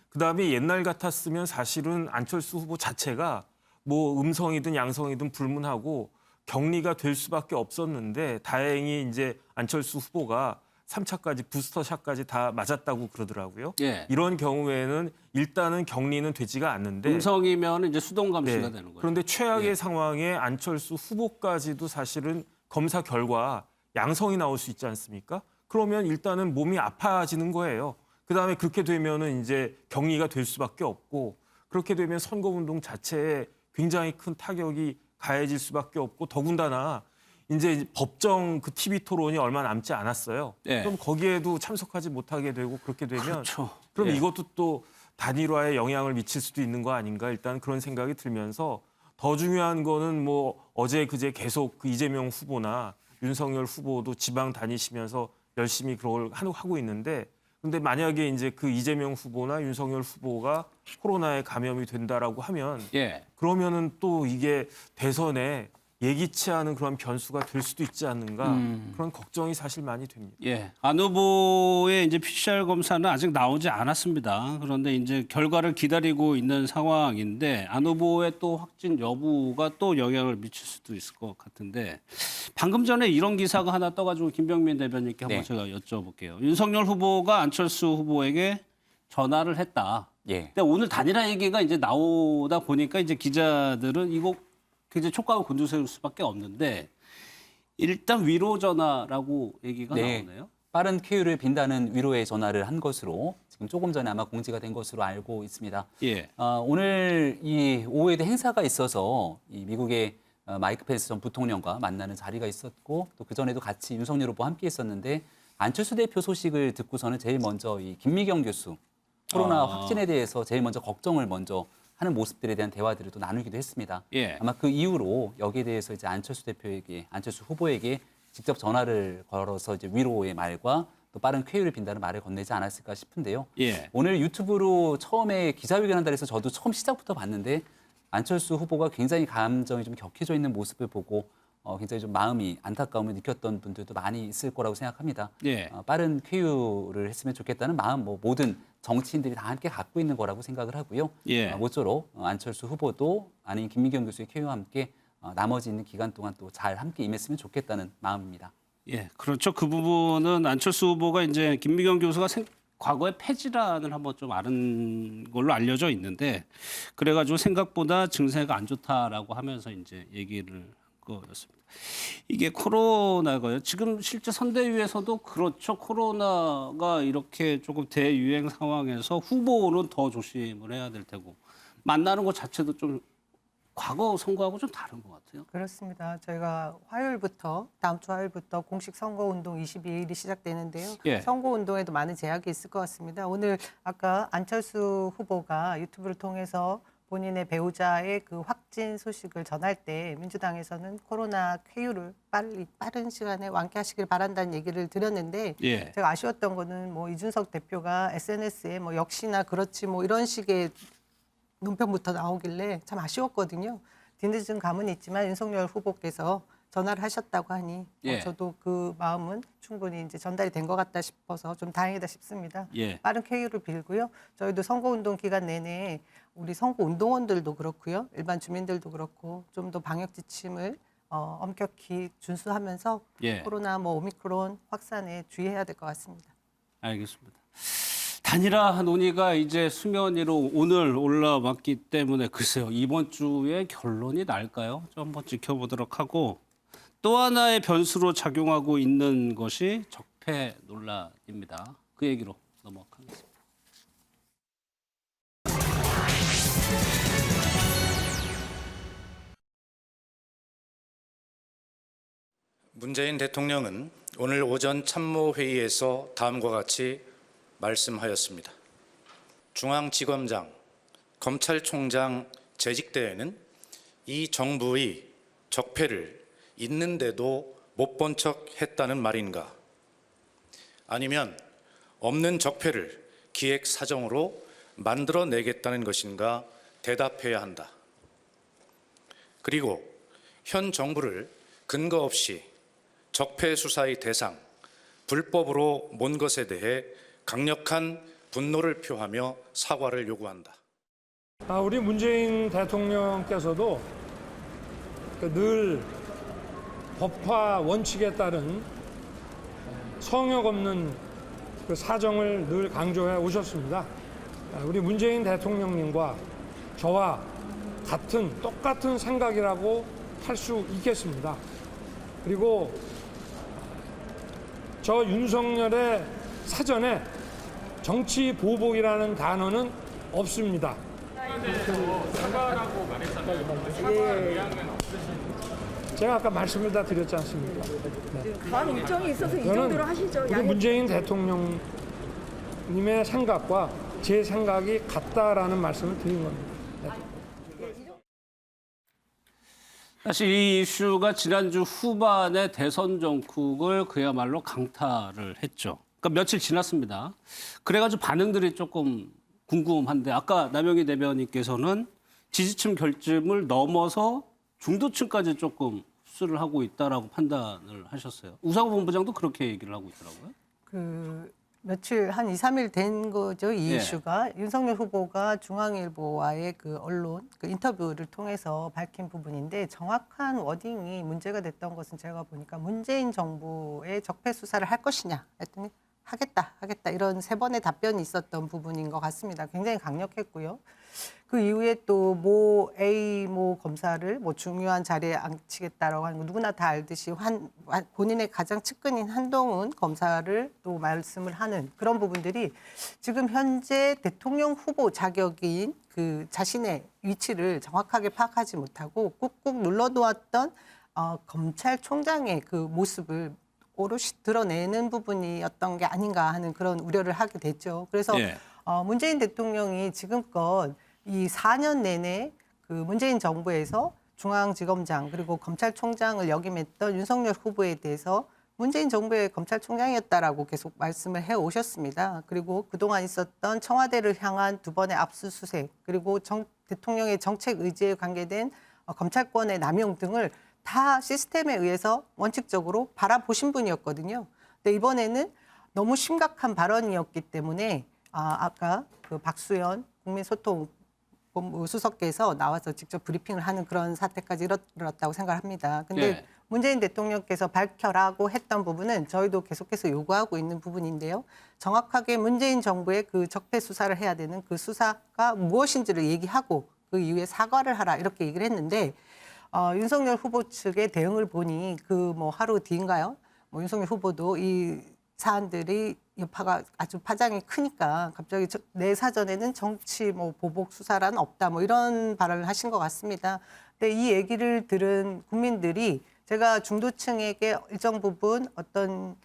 그다음에 옛날 같았으면 사실은 안철수 후보 자체가 뭐 음성이든 양성이든 불문하고 격리가 될 수밖에 없었는데 다행히 이제 안철수 후보가 3차까지 부스터샷까지 다 맞았다고 그러더라고요. 이런 경우에는 일단은 격리는 되지가 않는데 음성이면 이제 수동 감시가 되는 거죠. 그런데 최악의 상황에 안철수 후보까지도 사실은 검사 결과 양성이 나올 수 있지 않습니까? 그러면 일단은 몸이 아파지는 거예요. 그다음에 그렇게 되면은 이제 격리가 될 수밖에 없고 그렇게 되면 선거운동 자체에 굉장히 큰 타격이 가해질 수밖에 없고 더군다나 이제 법정 그 TV 토론이 얼마 남지 않았어요. 그럼 거기에도 참석하지 못하게 되고 그렇게 되면 그럼 이것도 또 단일화에 영향을 미칠 수도 있는 거 아닌가 일단 그런 생각이 들면서 더 중요한 거는 뭐 어제 그제 계속 그 이재명 후보나 윤석열 후보도 지방 다니시면서 열심히 그걸 하고 있는데 근데 만약에 이제 그 이재명 후보나 윤석열 후보가 코로나에 감염이 된다라고 하면 그러면은 또 이게 대선에 예기치 않은 그런 변수가 될 수도 있지 않는가 그런 걱정이 사실 많이 됩니다. 안 후보의 이제 PCR 검사는 아직 나오지 않았습니다. 그런데 이제 결과를 기다리고 있는 상황인데 안 후보의 또 확진 여부가 또 영향을 미칠 수도 있을 것 같은데 방금 전에 이런 기사가 하나 떠가지고 김병민 대변인께 한번 제가 여쭤볼게요. 윤석열 후보가 안철수 후보에게 전화를 했다. 근데 오늘 단일화 얘기가 이제 나오다 보니까 이제 기자들은 이거 굉장히 촉각을 곤두세울 수밖에 없는데 일단 위로 전화라고 얘기가 나오네요. 빠른 쾌유를 빈다는 위로의 전화를 한 것으로 지금 조금 전에 아마 공지가 된 것으로 알고 있습니다. 오늘 이 오후에도 행사가 있어서 이 미국의 마이크 펜스 전 부통령과 만나는 자리가 있었고 또 그전에도 같이 윤석열 후보와 함께 했었는데 안철수 대표 소식을 듣고서는 제일 먼저 이 김미경 교수 코로나 확진에 대해서 제일 먼저 걱정을 먼저 하는 모습들에 대한 대화들을 또 나누기도 했습니다. 아마 그 이후로 여기에 대해서 이제 안철수 후보에게 직접 전화를 걸어서 이제 위로의 말과 또 빠른 쾌유를 빈다는 말을 건네지 않았을까 싶은데요. 오늘 유튜브로 처음에 기자회견한다 해서 저도 처음 시작부터 봤는데 안철수 후보가 굉장히 감정이 좀 격해져 있는 모습을 보고 굉장히 좀 마음이 안타까움을 느꼈던 분들도 많이 있을 거라고 생각합니다. 빠른 쾌유를 했으면 좋겠다는 마음 모든 정치인들이 다 함께 갖고 있는 거라고 생각을 하고요. 모쪼록 안철수 후보도 아닌 김미경 교수의 쾌유와 함께 나머지 있는 기간 동안 또 잘 함께 임했으면 좋겠다는 마음입니다. 그렇죠. 그 부분은 안철수 후보가 이제 김미경 교수가 과거에 폐질환을 한번 좀 앓은 걸로 알려져 있는데 그래가지고 생각보다 증세가 안 좋다라고 하면서 이제 얘기를 한 거였습니다. 이게 코로나가요. 지금 실제 선대위에서도 그렇죠. 코로나가 이렇게 조금 대유행 상황에서 후보는 더 조심을 해야 될 테고 만나는 것 자체도 좀 과거 선거하고 좀 다른 것 같아요. 그렇습니다. 저희가 다음 주 화요일부터 공식 선거운동 22일이 시작되는데요. 예. 선거운동에도 많은 제약이 있을 것 같습니다. 오늘 아까 안철수 후보가 유튜브를 통해서 본인의 배우자의 그 확진 소식을 전할 때 민주당에서는 코로나 쾌유를 빠른 시간에 완쾌하시길 바란다는 얘기를 드렸는데 예. 제가 아쉬웠던 거는 뭐 이준석 대표가 SNS에 뭐 역시나 그렇지 뭐 이런 식의 논평부터 나오길래 참 아쉬웠거든요. 뒤늦은 감은 있지만 윤석열 후보께서 전화를 하셨다고 하니 예. 저도 그 마음은 충분히 이제 전달이 된 것 같다 싶어서 좀 다행이다 싶습니다. 예. 빠른 쾌유를 빌고요. 저희도 선거운동 기간 내내 우리 선거운동원들도 그렇고요. 일반 주민들도 그렇고 좀 더 방역 지침을 엄격히 준수하면서 예. 코로나 오미크론 확산에 주의해야 될 것 같습니다. 알겠습니다. 단일화 논의가 이제 수면 위로 오늘 올라왔기 때문에 글쎄요. 이번 주에 결론이 날까요? 좀 한번 지켜보도록 하고 또 하나의 변수로 작용하고 있는 것이 적폐 논란입니다. 그 얘기로 넘어가겠습니다. 문재인 대통령은 오늘 오전 참모회의에서 다음과 같이 말씀하였습니다. 중앙지검장, 검찰총장 재직대에는 이 정부의 적폐를 있는데도 못 본 척 했다는 말인가? 아니면 없는 적폐를 기획사정으로 만들어내겠다는 것인가 대답해야 한다. 그리고 현 정부를 근거 없이 적폐 수사의 대상, 불법으로 몬 것에 대해 강력한 분노를 표하며 사과를 요구한다. 우리 문재인 대통령께서도 늘 법화 원칙에 따른 성역 없는 그 사정을 늘 강조해 오셨습니다. 우리 문재인 대통령님과 저와 똑같은 생각이라고 할 수 있겠습니다. 그리고 저 윤석열의 사전에 정치 보복이라는 단어는 없습니다. 사과라고 말했잖아요. 사과 의향은 없으신지. 제가 아까 말씀을 다 드렸지 않습니까? 네. 다음 일정이 있어서 이 정도로 하시죠. 우리 문재인 대통령님의 생각과 제 생각이 같다라는 말씀을 드린 겁니다. 네. 사실 이 이슈가 지난주 후반에 대선 정국을 그야말로 강타를 했죠. 그러니까 며칠 지났습니다. 그래가지고 반응들이 조금 궁금한데 아까 남영희 대변인께서는 지지층 결집을 넘어서 중도층까지 조금 흡수를 하고 있다라고 판단을 하셨어요. 우상호 본부장도 그렇게 얘기를 하고 있더라고요. 며칠 한 2, 3일 된 거죠. 이 예. 이슈가. 윤석열 후보가 중앙일보와의 그 언론 그 인터뷰를 통해서 밝힌 부분인데 정확한 워딩이 문제가 됐던 것은 제가 보니까 문재인 정부의 적폐 수사를 할 것이냐 했더니 하겠다 이런 3번의 답변이 있었던 부분인 것 같습니다. 굉장히 강력했고요. 그 이후에 또 A 검사를 중요한 자리에 앉히겠다라고 하는 거 누구나 다 알듯이 본인의 가장 측근인 한동훈 검사를 또 말씀을 하는 그런 부분들이 지금 현재 대통령 후보 자격인 그 자신의 위치를 정확하게 파악하지 못하고 꾹꾹 눌러놓았던 검찰총장의 그 모습을 오롯이 드러내는 부분이었던 게 아닌가 하는 그런 우려를 하게 됐죠. 그래서 예. 문재인 대통령이 지금껏 이 4년 내내 그 문재인 정부에서 중앙지검장 그리고 검찰총장을 역임했던 윤석열 후보에 대해서 문재인 정부의 검찰총장이었다라고 계속 말씀을 해오셨습니다. 그리고 그동안 있었던 청와대를 향한 2번의 압수수색 그리고 대통령의 정책 의지에 관계된 검찰권의 남용 등을 다 시스템에 의해서 원칙적으로 바라보신 분이었거든요. 근데 이번에는 너무 심각한 발언이었기 때문에 아까 그 박수현 국민소통본부 수석께서 나와서 직접 브리핑을 하는 그런 사태까지 이르렀다고 생각합니다. 근데 예. 문재인 대통령께서 밝혀라고 했던 부분은 저희도 계속해서 요구하고 있는 부분인데요. 정확하게 문재인 정부의 그 적폐 수사를 해야 되는 그 수사가 무엇인지를 얘기하고 그 이후에 사과를 하라 이렇게 얘기를 했는데 윤석열 후보 측의 대응을 보니 그 뭐 하루 뒤인가요? 뭐 윤석열 후보도 이 사안들이 여파가 아주 파장이 크니까 갑자기 내 사전에는 정치 뭐 보복 수사란 없다 뭐 이런 발언을 하신 것 같습니다. 근데 이 얘기를 들은 국민들이 제가 중도층에게 일정 부분 어떤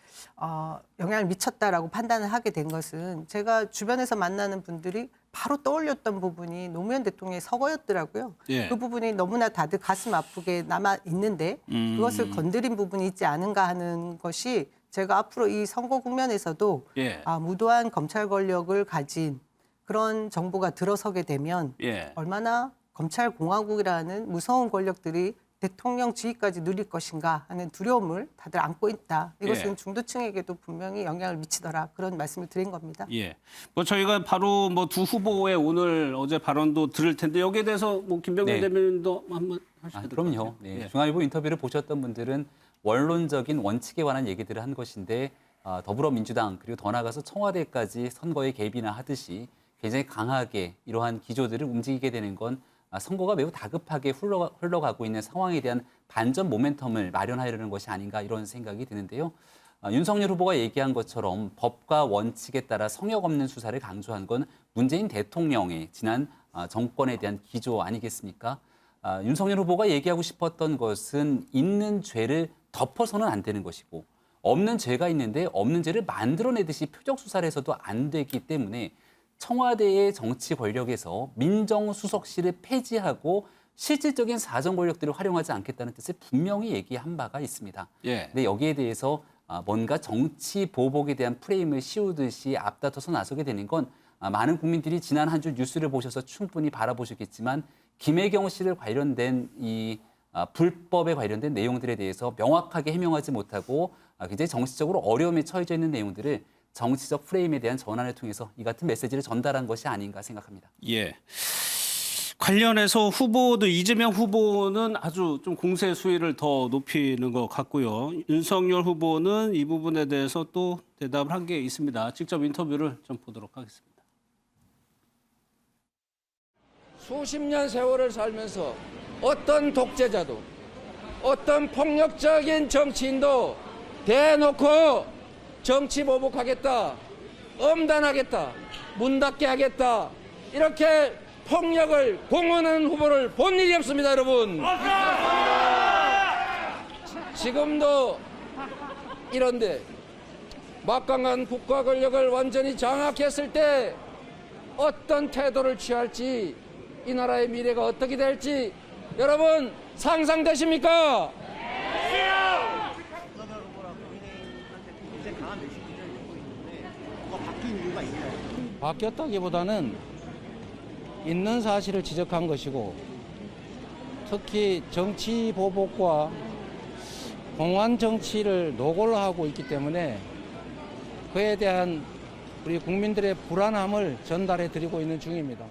영향을 미쳤다라고 판단을 하게 된 것은 제가 주변에서 만나는 분들이 바로 떠올렸던 부분이 노무현 대통령의 서거였더라고요. 예. 그 부분이 너무나 다들 가슴 아프게 남아 있는데 그것을 건드린 부분이 있지 않은가 하는 것이 제가 앞으로 이 선거 국면에서도 예. 무도한 검찰 권력을 가진 그런 정부가 들어서게 되면 예. 얼마나 검찰 공화국이라는 무서운 권력들이 대통령 지위까지 누릴 것인가 하는 두려움을 다들 안고 있다. 이것은 예. 중도층에게도 분명히 영향을 미치더라. 그런 말씀을 드린 겁니다. 예. 뭐 저희가 바로 뭐 두 후보의 오늘 어제 발언도 들을 텐데 여기에 대해서 뭐 김병민 네. 대변인도 한번 하셔야 될 것 같아요. 그럼요. 네. 예. 중앙일보 인터뷰를 보셨던 분들은 원론적인 원칙에 관한 얘기들을 한 것인데 더불어민주당 그리고 더 나아가서 청와대까지 선거에 개입이나 하듯이 굉장히 강하게 이러한 기조들을 움직이게 되는 건 선거가 매우 다급하게 흘러가고 있는 상황에 대한 반전 모멘텀을 마련하려는 것이 아닌가 이런 생각이 드는데요. 윤석열 후보가 얘기한 것처럼 법과 원칙에 따라 성역 없는 수사를 강조한 건 문재인 대통령의 지난 정권에 대한 기조 아니겠습니까? 윤석열 후보가 얘기하고 싶었던 것은 있는 죄를 덮어서는 안 되는 것이고 없는 죄가 있는데 없는 죄를 만들어내듯이 표적 수사를 해서도 안 되기 때문에 청와대의 정치 권력에서 민정수석실을 폐지하고 실질적인 사정 권력들을 활용하지 않겠다는 뜻을 분명히 얘기한 바가 있습니다. 예. 근데 여기에 대해서 뭔가 정치 보복에 대한 프레임을 씌우듯이 앞다퉈서 나서게 되는 건 많은 국민들이 지난 한 주 뉴스를 보셔서 충분히 바라보셨겠지만 김혜경 씨를 관련된 이 불법에 관련된 내용들에 대해서 명확하게 해명하지 못하고 굉장히 정치적으로 어려움에 처해져 있는 내용들을 정치적 프레임에 대한 전환을 통해서 이 같은 메시지를 전달한 것이 아닌가 생각합니다. 예. 관련해서 후보도 이재명 후보는 아주 좀 공세 수위를 더 높이는 것 같고요. 윤석열 후보는 이 부분에 대해서 또 대답을 한 게 있습니다. 직접 인터뷰를 좀 보도록 하겠습니다. 수십 년 세월을 살면서 어떤 독재자도 어떤 폭력적인 정치인도 대놓고 정치 보복하겠다, 엄단하겠다, 문 닫게 하겠다 이렇게 폭력을 공언하는 후보를 본 일이 없습니다, 여러분. 지금도 이런데 막강한 국가 권력을 완전히 장악했을 때 어떤 태도를 취할지 이 나라의 미래가 어떻게 될지 여러분 상상되십니까? 바뀌었다기보다는 있는 사실을 지적한 것이고 특히 정치 보복과 공안 정치를 노골로 하고 있기 때문에 그에 대한 우리 국민들의 불안함을 전달해 드리고 있는 중입니다.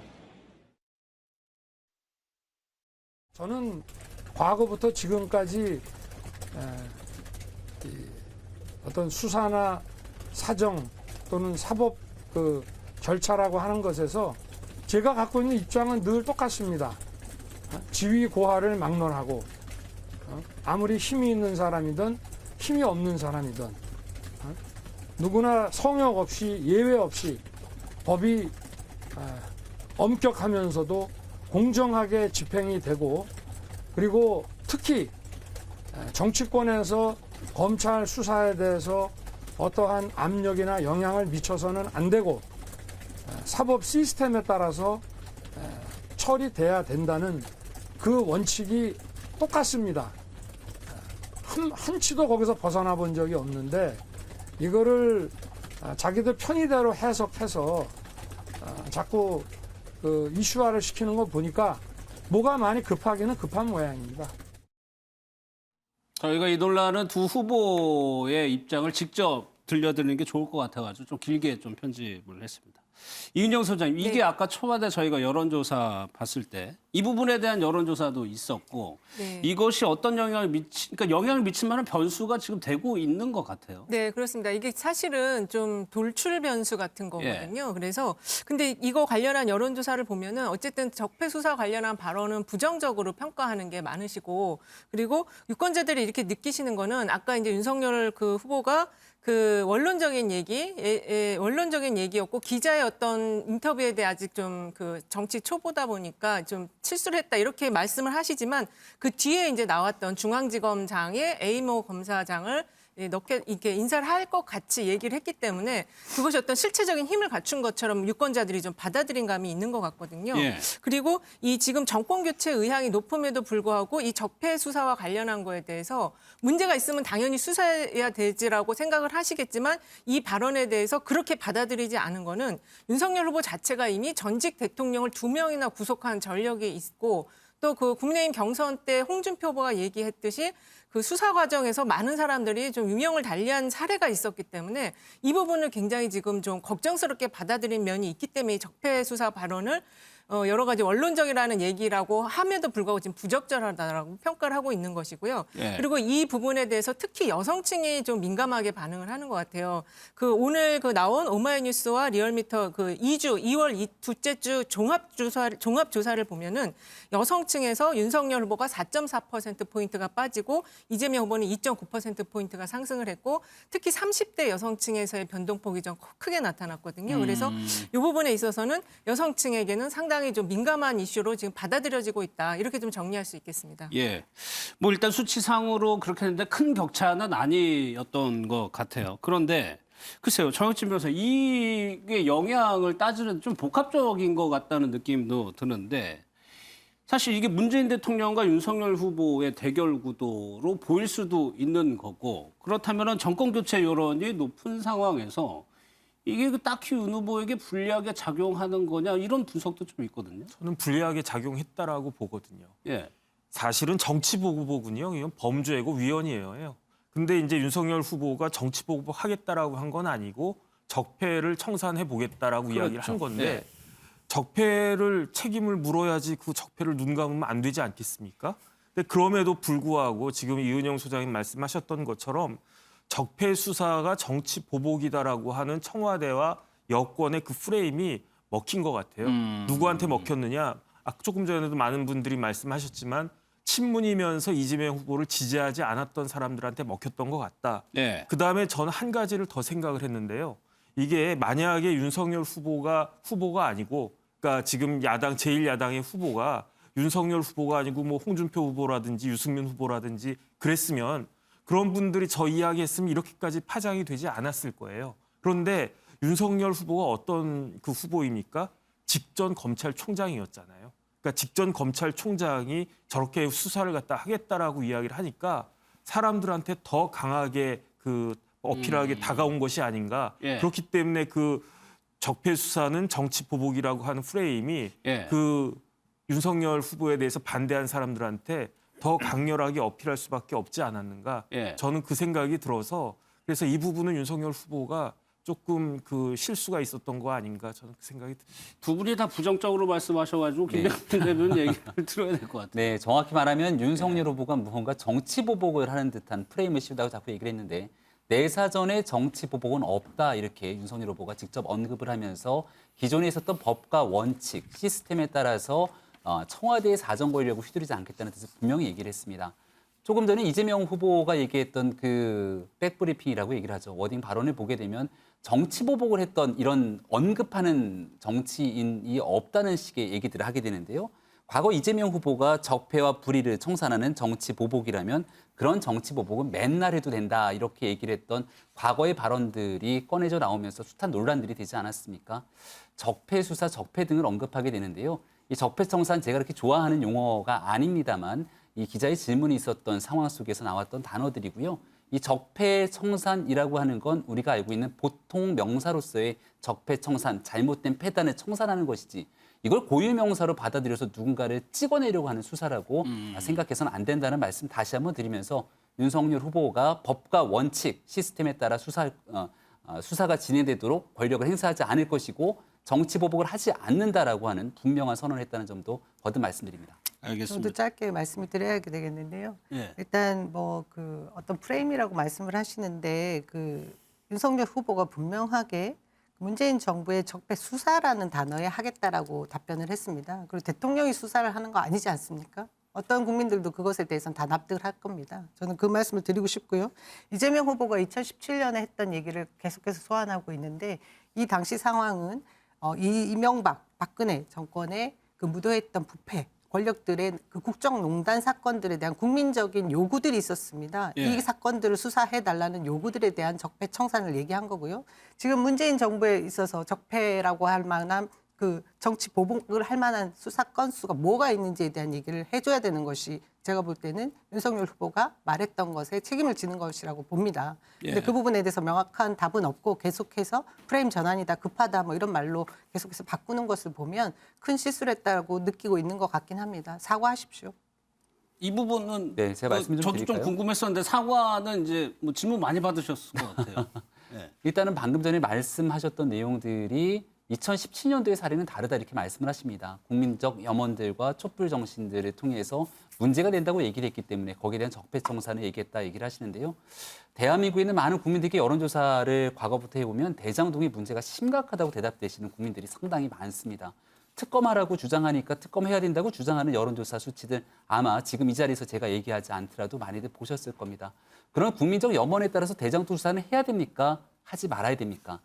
저는 과거부터 지금까지 어떤 수사나 사정 또는 사법 그 절차라고 하는 것에서 제가 갖고 있는 입장은 늘 똑같습니다. 지위 고하를 막론하고 아무리 힘이 있는 사람이든 힘이 없는 사람이든 누구나 성역 없이 예외 없이 법이 엄격하면서도 공정하게 집행이 되고 그리고 특히 정치권에서 검찰 수사에 대해서 어떠한 압력이나 영향을 미쳐서는 안 되고 사법 시스템에 따라서 처리돼야 된다는 그 원칙이 똑같습니다. 한치도 거기서 벗어나 본 적이 없는데 이거를 자기들 편의대로 해석해서 자꾸 그 이슈화를 시키는 거 보니까 뭐가 많이 급하기는 급한 모양입니다. 저희가 이 논란은 두 후보의 입장을 직접 들려드리는 게 좋을 것 같아가지고 좀 길게 좀 편집을 했습니다. 이은영 소장님, 이게 네. 아까 초반에 저희가 여론조사 봤을 때 이 부분에 대한 여론조사도 있었고 네. 이것이 어떤 그러니까 영향을 미칠 만한 변수가 지금 되고 있는 것 같아요. 네, 그렇습니다. 이게 사실은 좀 돌출 변수 같은 거거든요. 그래서 근데 이거 관련한 여론조사를 보면은 어쨌든 적폐 수사 관련한 발언은 부정적으로 평가하는 게 많으시고 그리고 유권자들이 이렇게 느끼시는 거는 아까 이제 윤석열 그 후보가 그 원론적인 얘기였고 기자의 어떤 인터뷰에 대해 아직 좀 그 정치 초보다 보니까 좀 실수를 했다 이렇게 말씀을 하시지만 그 뒤에 이제 나왔던 중앙지검장의 에이모 검사장을 이렇게 인사를 할 것 같이 얘기를 했기 때문에 그것이 어떤 실체적인 힘을 갖춘 것처럼 유권자들이 좀 받아들인 감이 있는 것 같거든요. 예. 그리고 이 지금 정권 교체 의향이 높음에도 불구하고 이 적폐 수사와 관련한 거에 대해서 문제가 있으면 당연히 수사해야 되지라고 생각을 하시겠지만 이 발언에 대해서 그렇게 받아들이지 않은 거는 윤석열 후보 자체가 이미 전직 대통령을 2명이나 구속한 전력이 있고 또 그 국민의힘 경선 때 홍준표 후보가 얘기했듯이 그 수사 과정에서 많은 사람들이 좀 유명을 달리한 사례가 있었기 때문에 이 부분을 굉장히 지금 좀 걱정스럽게 받아들인 면이 있기 때문에 이 적폐 수사 발언을 여러 가지 원론적이라는 얘기라고 함에도 불구하고 지금 부적절하다라고 평가를 하고 있는 것이고요. 예. 그리고 이 부분에 대해서 특히 여성층이 좀 민감하게 반응을 하는 것 같아요. 그 오늘 그 나온 오마이뉴스와 리얼미터 그 2월 둘째 주 종합 조사를 보면은 여성층에서 윤석열 후보가 4.4% 포인트가 빠지고 이재명 후보는 2.9% 포인트가 상승을 했고 특히 30대 여성층에서의 변동폭이 좀 크게 나타났거든요. 그래서 이 부분에 있어서는 여성층에게는 상당히 좀 민감한 이슈로 지금 받아들여지고 있다. 이렇게 좀 정리할 수 있겠습니다. 예. 뭐 일단 수치상으로 그렇게 했는데 큰 격차는 아니었던 것 같아요. 그런데 글쎄요, 정혁진 변호사 이게 영향을 따지는 좀 복합적인 것 같다는 느낌도 드는데 사실 이게 문재인 대통령과 윤석열 후보의 대결 구도로 보일 수도 있는 거고 그렇다면 정권 교체 여론이 높은 상황에서 이게 딱히 윤 후보에게 불리하게 작용하는 거냐 이런 분석도 좀 있거든요. 저는 불리하게 작용했다라고 보거든요. 예. 사실은 정치 보복이군요. 이건 범죄고 위헌이에요. 근데 이제 윤석열 후보가 정치 보복하겠다라고 한 건 아니고 적폐를 청산해 보겠다라고 이야기를 한 건데 예. 적폐를 책임을 물어야지 그 적폐를 눈 감으면 안 되지 않겠습니까? 근데 그럼에도 불구하고 지금 이은영 소장님 말씀하셨던 것처럼 적폐 수사가 정치 보복이다라고 하는 청와대와 여권의 그 프레임이 먹힌 것 같아요. 누구한테 먹혔느냐? 조금 전에도 많은 분들이 말씀하셨지만 친문이면서 이재명 후보를 지지하지 않았던 사람들한테 먹혔던 것 같다. 네. 그다음에 저는 한 가지를 더 생각을 했는데요. 이게 만약에 윤석열 후보가 아니고 그러니까 지금 제1야당의 후보가 윤석열 후보가 아니고 뭐 홍준표 후보라든지 유승민 후보라든지 그랬으면 그런 분들이 저 이야기했으면 이렇게까지 파장이 되지 않았을 거예요. 그런데 윤석열 후보가 어떤 그 후보입니까? 직전 검찰총장이었잖아요. 그러니까 직전 검찰총장이 저렇게 수사를 갖다 하겠다라고 이야기를 하니까 사람들한테 더 강하게 그 어필하게 다가온 것이 아닌가. 예. 그렇기 때문에 그 적폐 수사는 정치 보복이라고 하는 프레임이 예. 그 윤석열 후보에 대해서 반대한 사람들한테 더 강렬하게 어필할 수밖에 없지 않았는가. 예. 저는 그 생각이 들어서 그래서 이 부분은 윤석열 후보가 조금 그 실수가 있었던 거 아닌가 저는 그 생각이 듭니다. 두 분이 다 부정적으로 말씀하셔가지고 김병민 대변인 얘기를 들어야 될 것 같아요. 네, 정확히 말하면 윤석열 후보가 무언가 정치 보복을 하는 듯한 프레임을 씌우다고 자꾸 얘기를 했는데 내사전에 정치 보복은 없다 이렇게 윤석열 후보가 직접 언급을 하면서 기존에 있었던 법과 원칙, 시스템에 따라서 청와대의 사정 권력을 휘두르지 않겠다는 뜻을 분명히 얘기를 했습니다. 조금 전에 이재명 후보가 얘기했던 그 백브리핑이라고 얘기를 하죠. 워딩 발언을 보게 되면 정치 보복을 했던 이런 언급하는 정치인이 없다는 식의 얘기들을 하게 되는데요. 과거 이재명 후보가 적폐와 불의를 청산하는 정치 보복이라면 그런 정치 보복은 맨날 해도 된다 이렇게 얘기를 했던 과거의 발언들이 꺼내져 나오면서 숱한 논란들이 되지 않았습니까? 적폐 수사, 적폐 등을 언급하게 되는데요. 이 적폐 청산 제가 그렇게 좋아하는 용어가 아닙니다만 이 기자의 질문이 있었던 상황 속에서 나왔던 단어들이고요. 이 적폐 청산이라고 하는 건 우리가 알고 있는 보통 명사로서의 적폐 청산, 잘못된 패단을 청산하는 것이지 이걸 고유 명사로 받아들여서 누군가를 찍어내려고 하는 수사라고 생각해서는 안 된다는 말씀 다시 한번 드리면서 윤석열 후보가 법과 원칙, 시스템에 따라 수사가 진행되도록 권력을 행사하지 않을 것이고 정치 보복을 하지 않는다라고 하는 분명한 선언을 했다는 점도 거듭 말씀드립니다. 알겠습니다. 저도 짧게 말씀을 드려야 되겠는데요. 예. 일단 뭐 그 어떤 프레임이라고 말씀을 하시는데 그 윤석열 후보가 분명하게 문재인 정부의 적폐 수사라는 단어에 하겠다라고 답변을 했습니다. 그리고 대통령이 수사를 하는 거 아니지 않습니까? 어떤 국민들도 그것에 대해서는 다 납득을 할 겁니다. 저는 그 말씀을 드리고 싶고요. 이재명 후보가 2017년에 했던 얘기를 계속해서 소환하고 있는데 이 당시 상황은 이명박, 박근혜 정권의 그 무도했던 부패, 권력들의 그 국정농단 사건들에 대한 국민적인 요구들이 있었습니다. 예. 이 사건들을 수사해달라는 요구들에 대한 적폐 청산을 얘기한 거고요. 지금 문재인 정부에 있어서 적폐라고 할 만한 그 정치 보복을 할 만한 수사 건수가 뭐가 있는지에 대한 얘기를 해줘야 되는 것이 제가 볼 때는 윤석열 후보가 말했던 것에 책임을 지는 것이라고 봅니다. 근데 예. 그 부분에 대해서 명확한 답은 없고 계속해서 프레임 전환이다, 급하다 뭐 이런 말로 계속해서 바꾸는 것을 보면 큰 실수를 했다고 느끼고 있는 것 같긴 합니다. 사과하십시오. 이 부분은 네, 제가 말씀 좀 저도 드릴까요? 좀 궁금했었는데 사과는 이제 뭐 질문 많이 받으셨을 것 같아요. 예. 일단은 방금 전에 말씀하셨던 내용들이 2017년도의 사례는 다르다 이렇게 말씀을 하십니다. 국민적 염원들과 촛불 정신들을 통해서 문제가 된다고 얘기를 했기 때문에 거기에 대한 적폐 청산을 얘기했다 얘기를 하시는데요. 대한민국에 있는 많은 국민들께 여론조사를 과거부터 해보면 대장동의 문제가 심각하다고 대답되시는 국민들이 상당히 많습니다. 특검하라고 주장하니까 특검해야 된다고 주장하는 여론조사 수치들 아마 지금 이 자리에서 제가 얘기하지 않더라도 많이들 보셨을 겁니다. 그런 국민적 염원에 따라서 대장동 수사는 해야 됩니까? 하지 말아야 됩니까?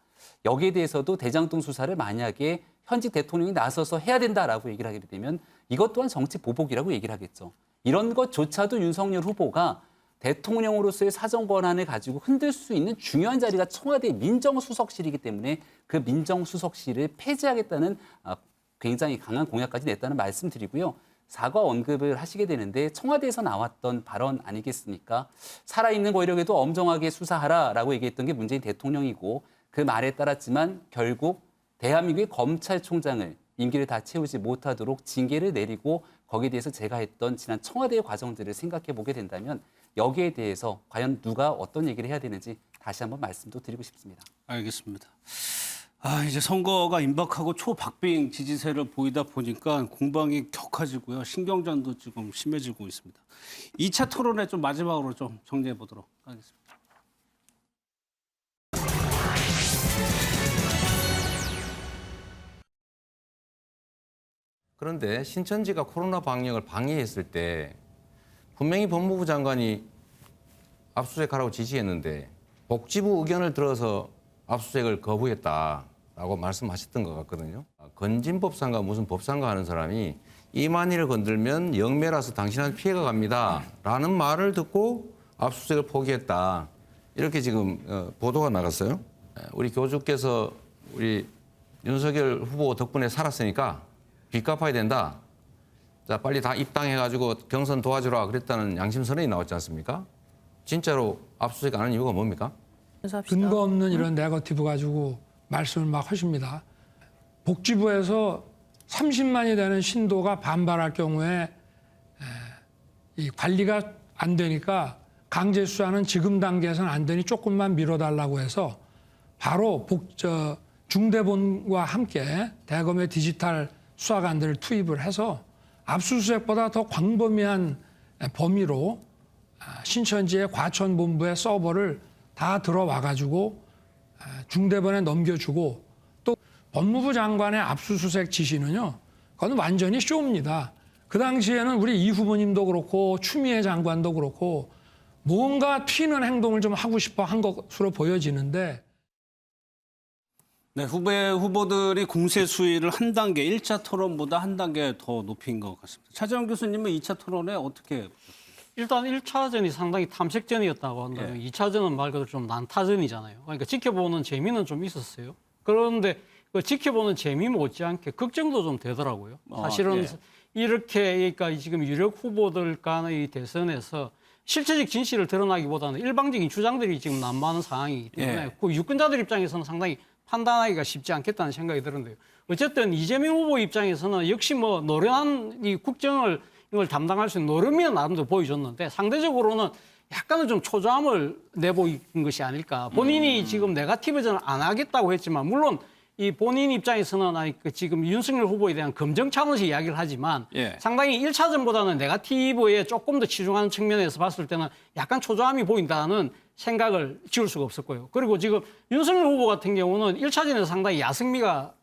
여기에 대해서도 대장동 수사를 만약에 현직 대통령이 나서서 해야 된다라고 얘기를 하게 되면 이것 또한 정치 보복이라고 얘기를 하겠죠. 이런 것조차도 윤석열 후보가 대통령으로서의 사정 권한을 가지고 흔들 수 있는 중요한 자리가 청와대 민정수석실이기 때문에 그 민정수석실을 폐지하겠다는 굉장히 강한 공약까지 냈다는 말씀드리고요. 사과 언급을 하시게 되는데 청와대에서 나왔던 발언 아니겠습니까? 살아있는 권력에도 엄정하게 수사하라라고 얘기했던 게 문재인 대통령이고 그 말에 따랐지만 결국 대한민국의 검찰총장을 임기를 다 채우지 못하도록 징계를 내리고 거기에 대해서 제가 했던 지난 청와대의 과정들을 생각해 보게 된다면 여기에 대해서 과연 누가 어떤 얘기를 해야 되는지 다시 한번 말씀도 드리고 싶습니다. 알겠습니다. 이제 선거가 임박하고 초박빙 지지세를 보이다 보니까 공방이 격해지고요. 신경전도 지금 심해지고 있습니다. 2차 토론에 좀 마지막으로 좀 정리해 보도록 하겠습니다. 그런데 신천지가 코로나 방역을 방해했을 때 분명히 법무부 장관이 압수수색하라고 지시했는데 복지부 의견을 들어서 압수수색을 거부했다라고 말씀하셨던 것 같거든요. 건진법상과 무슨 법상과 하는 사람이 이만희를 건들면 영매라서 당신한테 피해가 갑니다라는 말을 듣고 압수수색을 포기했다. 이렇게 지금 보도가 나갔어요. 우리 교주께서 우리 윤석열 후보 덕분에 살았으니까 빚 갚아야 된다. 자, 빨리 다 입당해가지고 경선 도와주라 그랬다는 양심선언이 나왔지 않습니까? 진짜로 압수수색 안 하는 이유가 뭡니까? 근거 없는 이런 네거티브 가지고 말씀을 막 하십니다. 복지부에서 30만이 되는 신도가 반발할 경우에 이 관리가 안 되니까 강제 수사는 지금 단계에서는 안 되니 조금만 미뤄달라고 해서 바로 중대본과 함께 대검의 디지털 수사관들을 투입을 해서 압수수색보다 더 광범위한 범위로 신천지의 과천본부의 서버를 다 들어와가지고 중대본에 넘겨주고 또 법무부 장관의 압수수색 지시는요, 그건 완전히 쇼입니다. 그 당시에는 우리 이 후보님도 그렇고 추미애 장관도 그렇고 뭔가 튀는 행동을 좀 하고 싶어 한 것으로 보여지는데 네, 후보들이 공세 수위를 한 단계, 1차 토론보다 한 단계 더 높인 것 같습니다. 차재원 교수님은 2차 토론에 어떻게 보셨어요? 일단 1차전이 상당히 탐색전이었다고 한다면 2차전은 말 그대로 좀 난타전이잖아요. 그러니까 지켜보는 재미는 좀 있었어요. 그런데 그 지켜보는 재미 못지않게 걱정도 좀 되더라고요. 사실은 이렇게 그러니까 지금 유력 후보들 간의 대선에서 실체적 진실을 드러나기보다는 일방적인 주장들이 지금 난무하는 상황이기 때문에 그 유권자들 입장에서는 상당히 판단하기가 쉽지 않겠다는 생각이 드는데요. 어쨌든 이재명 후보 입장에서는 역시 뭐 노련한 이 국정을 이걸 담당할 수 있는 노름이는 나름대로 보여줬는데 상대적으로는 약간은 좀 초조함을 내보인 것이 아닐까. 본인이 지금 네거티브전을 안 하겠다고 했지만 물론 이 본인 입장에서는 아니 그 지금 윤석열 후보에 대한 검증 차원에서 이야기를 하지만 예. 상당히 1차전보다는 네거티브에 조금 더 치중하는 측면에서 봤을 때는 약간 초조함이 보인다는 생각을 지울 수가 없었고요. 그리고 지금 윤석열 후보 같은 경우는 1차전에서 상당히 야성미가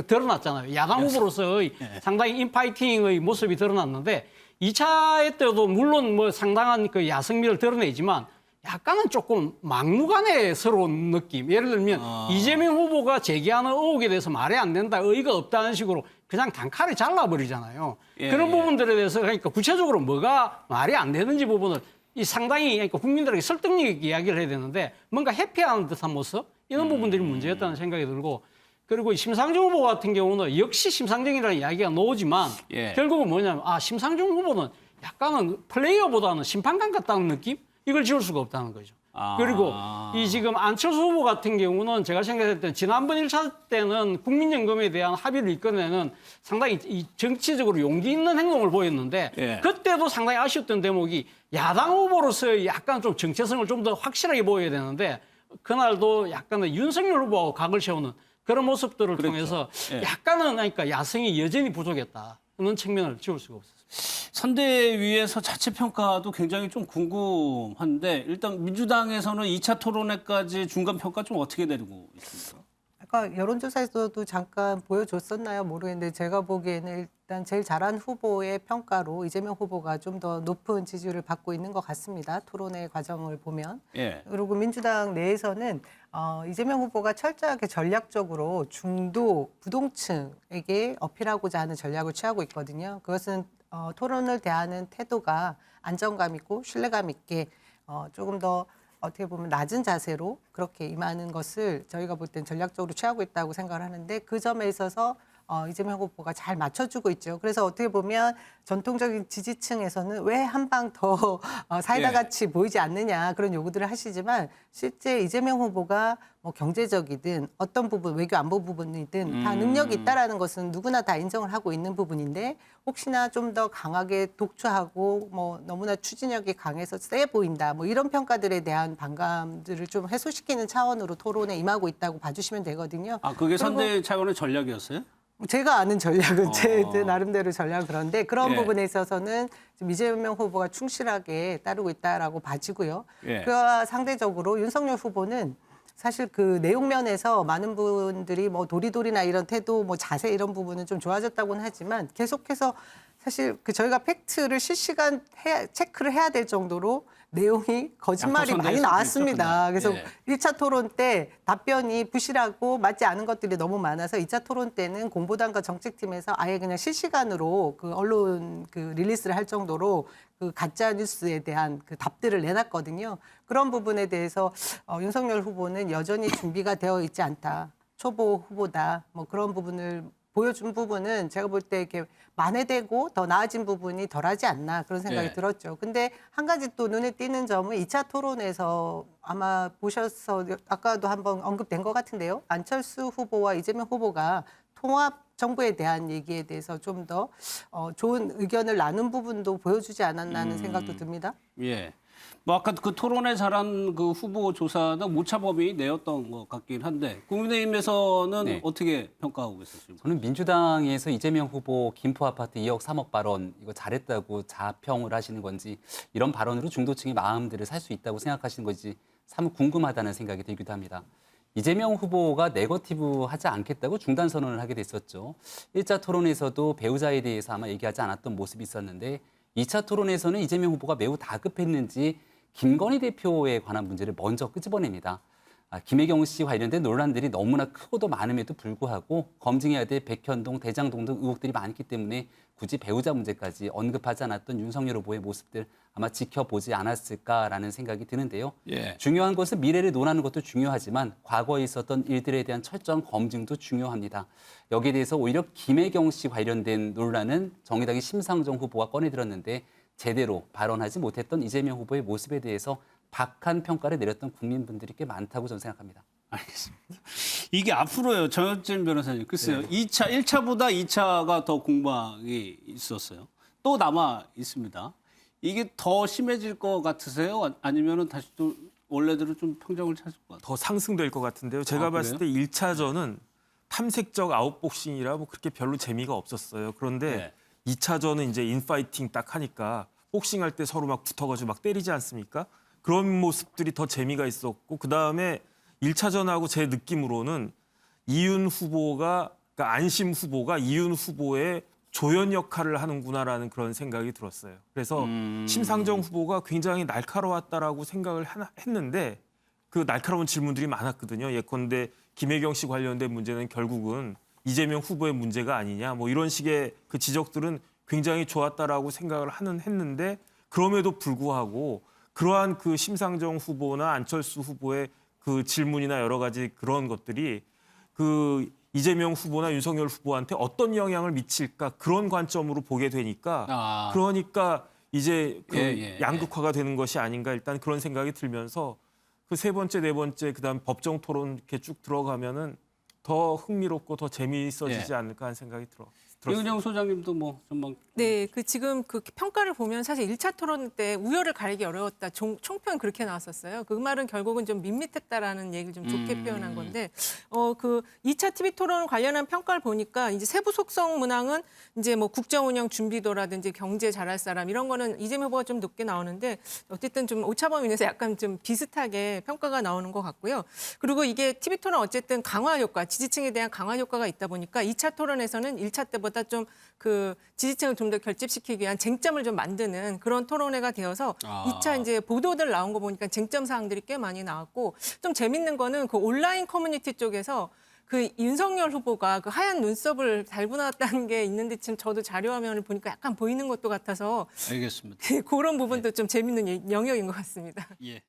드러났잖아요. 야당 후보로서의 상당히 인파이팅의 모습이 드러났는데 2차 때도 물론 뭐 상당한 그 야성미를 드러내지만 약간은 조금 막무가내스러운 느낌. 예를 들면 이재명 후보가 제기하는 의혹에 대해서 말이 안 된다, 의의가 없다는 식으로 그냥 단칼에 잘라버리잖아요. 그런 부분들에 대해서 그러니까 구체적으로 뭐가 말이 안 되는지 부분을 이 상당히 그러니까 국민들에게 설득력 있게 이야기를 해야 되는데 뭔가 회피하는 듯한 모습 이런 부분들이 문제였다는 생각이 들고 그리고 심상정 후보 같은 경우는 역시 심상정이라는 이야기가 나오지만 결국은 뭐냐면 심상정 후보는 약간은 플레이어보다는 심판관 같다는 느낌? 이걸 지울 수가 없다는 거죠. 그리고 이 지금 안철수 후보 같은 경우는 제가 생각할 때 지난번 1차 때는 국민연금에 대한 합의를 이끌어내는 상당히 이 정치적으로 용기 있는 행동을 보였는데 그때도 상당히 아쉬웠던 대목이 야당 후보로서의 약간 좀 정체성을 좀 더 확실하게 보여야 되는데 그날도 약간은 윤석열 후보하고 각을 세우는 그런 모습들을 통해서 약간은 그러니까 야성이 여전히 부족했다는 측면을 지울 수가 없었습니다. 선대위에서 자체 평가도 굉장히 좀 궁금한데 일단 민주당에서는 2차 토론회까지 중간 평가 좀 어떻게 내리고 있습니까? 아까 여론조사에서도 잠깐 보여줬었나요? 모르겠는데 제가 보기에는 일단 제일 잘한 후보의 평가로 이재명 후보가 좀 더 높은 지지율을 받고 있는 것 같습니다. 토론회 과정을 보면. 그리고 민주당 내에서는 이재명 후보가 철저하게 전략적으로 중도 부동층에게 어필하고자 하는 전략을 취하고 있거든요. 그것은 토론을 대하는 태도가 안정감 있고 신뢰감 있게 조금 더 어떻게 보면 낮은 자세로 그렇게 임하는 것을 저희가 볼 땐 전략적으로 취하고 있다고 생각을 하는데 그 점에 있어서 이재명 후보가 잘 맞춰주고 있죠. 그래서 어떻게 보면 전통적인 지지층에서는 왜 한 방 더 사이다 같이 보이지 않느냐 그런 요구들을 하시지만 실제 이재명 후보가 뭐 경제적이든 어떤 부분 외교 안보 부분이든 다 능력이 있다라는 것은 누구나 다 인정을 하고 있는 부분인데 혹시나 좀 더 강하게 독주하고 뭐 너무나 추진력이 강해서 세 보인다 뭐 이런 평가들에 대한 반감들을 좀 해소시키는 차원으로 토론에 임하고 있다고 봐주시면 되거든요. 그게 선대 차원의 전략이었어요? 제가 아는 전략은 제 나름대로 전략은 그런데 그런 부분에 있어서는 지금 이재명 후보가 충실하게 따르고 있다라고 봐지고요. 그와 상대적으로 윤석열 후보는 사실 그 내용 면에서 많은 분들이 뭐 도리도리나 이런 태도, 뭐 자세 이런 부분은 좀 좋아졌다고는 하지만 계속해서 사실 그 저희가 팩트를 실시간 체크를 해야 될 정도로 내용이 거짓말이 많이 나왔습니다. 그래서 1차 토론 때 답변이 부실하고 맞지 않은 것들이 너무 많아서 2차 토론 때는 공보단과 정책팀에서 아예 그냥 실시간으로 그 언론 그 릴리스를 할 정도로 그 가짜 뉴스에 대한 그 답들을 내놨거든요. 그런 부분에 대해서 윤석열 후보는 여전히 준비가 되어 있지 않다. 초보 후보다. 뭐 그런 부분을 보여준 부분은 제가 볼 때 이렇게 만회되고 더 나아진 부분이 덜하지 않나 그런 생각이 들었죠. 근데 한 가지 또 눈에 띄는 점은 2차 토론에서 아마 보셔서 아까도 한번 언급된 것 같은데요. 안철수 후보와 이재명 후보가 통합 정부에 대한 얘기에 대해서 좀 더 좋은 의견을 나눈 부분도 보여주지 않았나 하는 생각도 듭니다. 뭐 아까 그 토론에 잘한 그 후보 조사는 모차범위 내었던 것 같긴 한데 국민의힘에서는 어떻게 평가하고 계세요? 저는 민주당에서 이재명 후보 김포 아파트 2억 3억 발언 이거 잘했다고 자평을 하시는 건지 이런 발언으로 중도층의 마음들을 살 수 있다고 생각하시는 건지 참 궁금하다는 생각이 들기도 합니다. 이재명 후보가 네거티브 하지 않겠다고 중단 선언을 하게 됐었죠. 1차 토론에서도 배우자에 대해서 아마 얘기하지 않았던 모습이 있었는데 2차 토론에서는 이재명 후보가 매우 다급했는지 김건희 대표에 관한 문제를 먼저 끄집어냅니다. 김혜경 씨 관련된 논란들이 너무나 크고도 많음에도 불구하고 검증해야 될 백현동, 대장동 등 의혹들이 많기 때문에 굳이 배우자 문제까지 언급하지 않았던 윤석열 후보의 모습들 아마 지켜보지 않았을까라는 생각이 드는데요. 중요한 것은 미래를 논하는 것도 중요하지만 과거에 있었던 일들에 대한 철저한 검증도 중요합니다. 여기에 대해서 오히려 김혜경 씨 관련된 논란은 정의당의 심상정 후보가 꺼내들었는데 제대로 발언하지 못했던 이재명 후보의 모습에 대해서 박한 평가를 내렸던 국민분들이 꽤 많다고 저는 생각합니다. 알겠습니다. 이게 앞으로요, 정혁진 변호사님. 글쎄요, 1차보다 2차가 더 공방이 있었어요. 또 남아 있습니다. 이게 더 심해질 것 같으세요? 아니면 다시 또 원래대로 좀 평정을 찾을 것 같아요? 더 상승될 것 같은데요. 제가 봤을 때 1차전은 탐색적 아웃복싱이라 뭐 그렇게 별로 재미가 없었어요. 그런데 2차전은 이제 인파이팅 딱 하니까 복싱할 때 서로 막 붙어가지고 막 때리지 않습니까? 그런 모습들이 더 재미가 있었고 그다음에 1차전하고 제 느낌으로는 이윤 후보가 그러니까 안심 후보가 이윤 후보의 조연 역할을 하는구나라는 그런 생각이 들었어요. 그래서 심상정 후보가 굉장히 날카로웠다라고 생각을 했는데 그 날카로운 질문들이 많았거든요. 예컨대 김혜경 씨 관련된 문제는 결국은 이재명 후보의 문제가 아니냐 뭐 이런 식의 그 지적들은 굉장히 좋았다라고 생각을 했는데 그럼에도 불구하고 그러한 그 심상정 후보나 안철수 후보의 그 질문이나 여러 가지 그런 것들이 그 이재명 후보나 윤석열 후보한테 어떤 영향을 미칠까 그런 관점으로 보게 되니까 그러니까 이제 그 양극화가 되는 것이 아닌가 일단 그런 생각이 들면서 그 세 번째, 네 번째 그다음 법정 토론 이렇게 쭉 들어가면은 더 흥미롭고 더 재미있어지지 않을까 하는 생각이 들었습니다. 이은영 소장님도 뭐 전망. 네, 그 지금 그 평가를 보면 사실 1차 토론 때 우열을 가리기 어려웠다. 총평 그렇게 나왔었어요. 그 말은 결국은 좀 밋밋했다라는 얘기를 좀 좋게 표현한 건데, 그 2차 TV 토론 관련한 평가를 보니까 이제 세부 속성 문항은 이제 뭐 국정 운영 준비도라든지 경제 잘할 사람 이런 거는 이재명 후보가 좀 높게 나오는데 어쨌든 좀 오차범위 내에서 약간 좀 비슷하게 평가가 나오는 것 같고요. 그리고 이게 TV 토론 어쨌든 강화 효과, 지지층에 대한 강화 효과가 있다 보니까 2차 토론에서는 1차 때보다 좀 그 지지층을 좀 더 결집시키기 위한 쟁점을 좀 만드는 그런 토론회가 되어서 2차 이제 보도들 나온 거 보니까 쟁점 사항들이 꽤 많이 나왔고 좀 재밌는 거는 그 온라인 커뮤니티 쪽에서 그 윤석열 후보가 그 하얀 눈썹을 달고 나왔다는 게 있는데 지금 저도 자료 화면을 보니까 약간 보이는 것도 같아서 알겠습니다. 그런 부분도 좀 재밌는 영역인 것 같습니다. 예.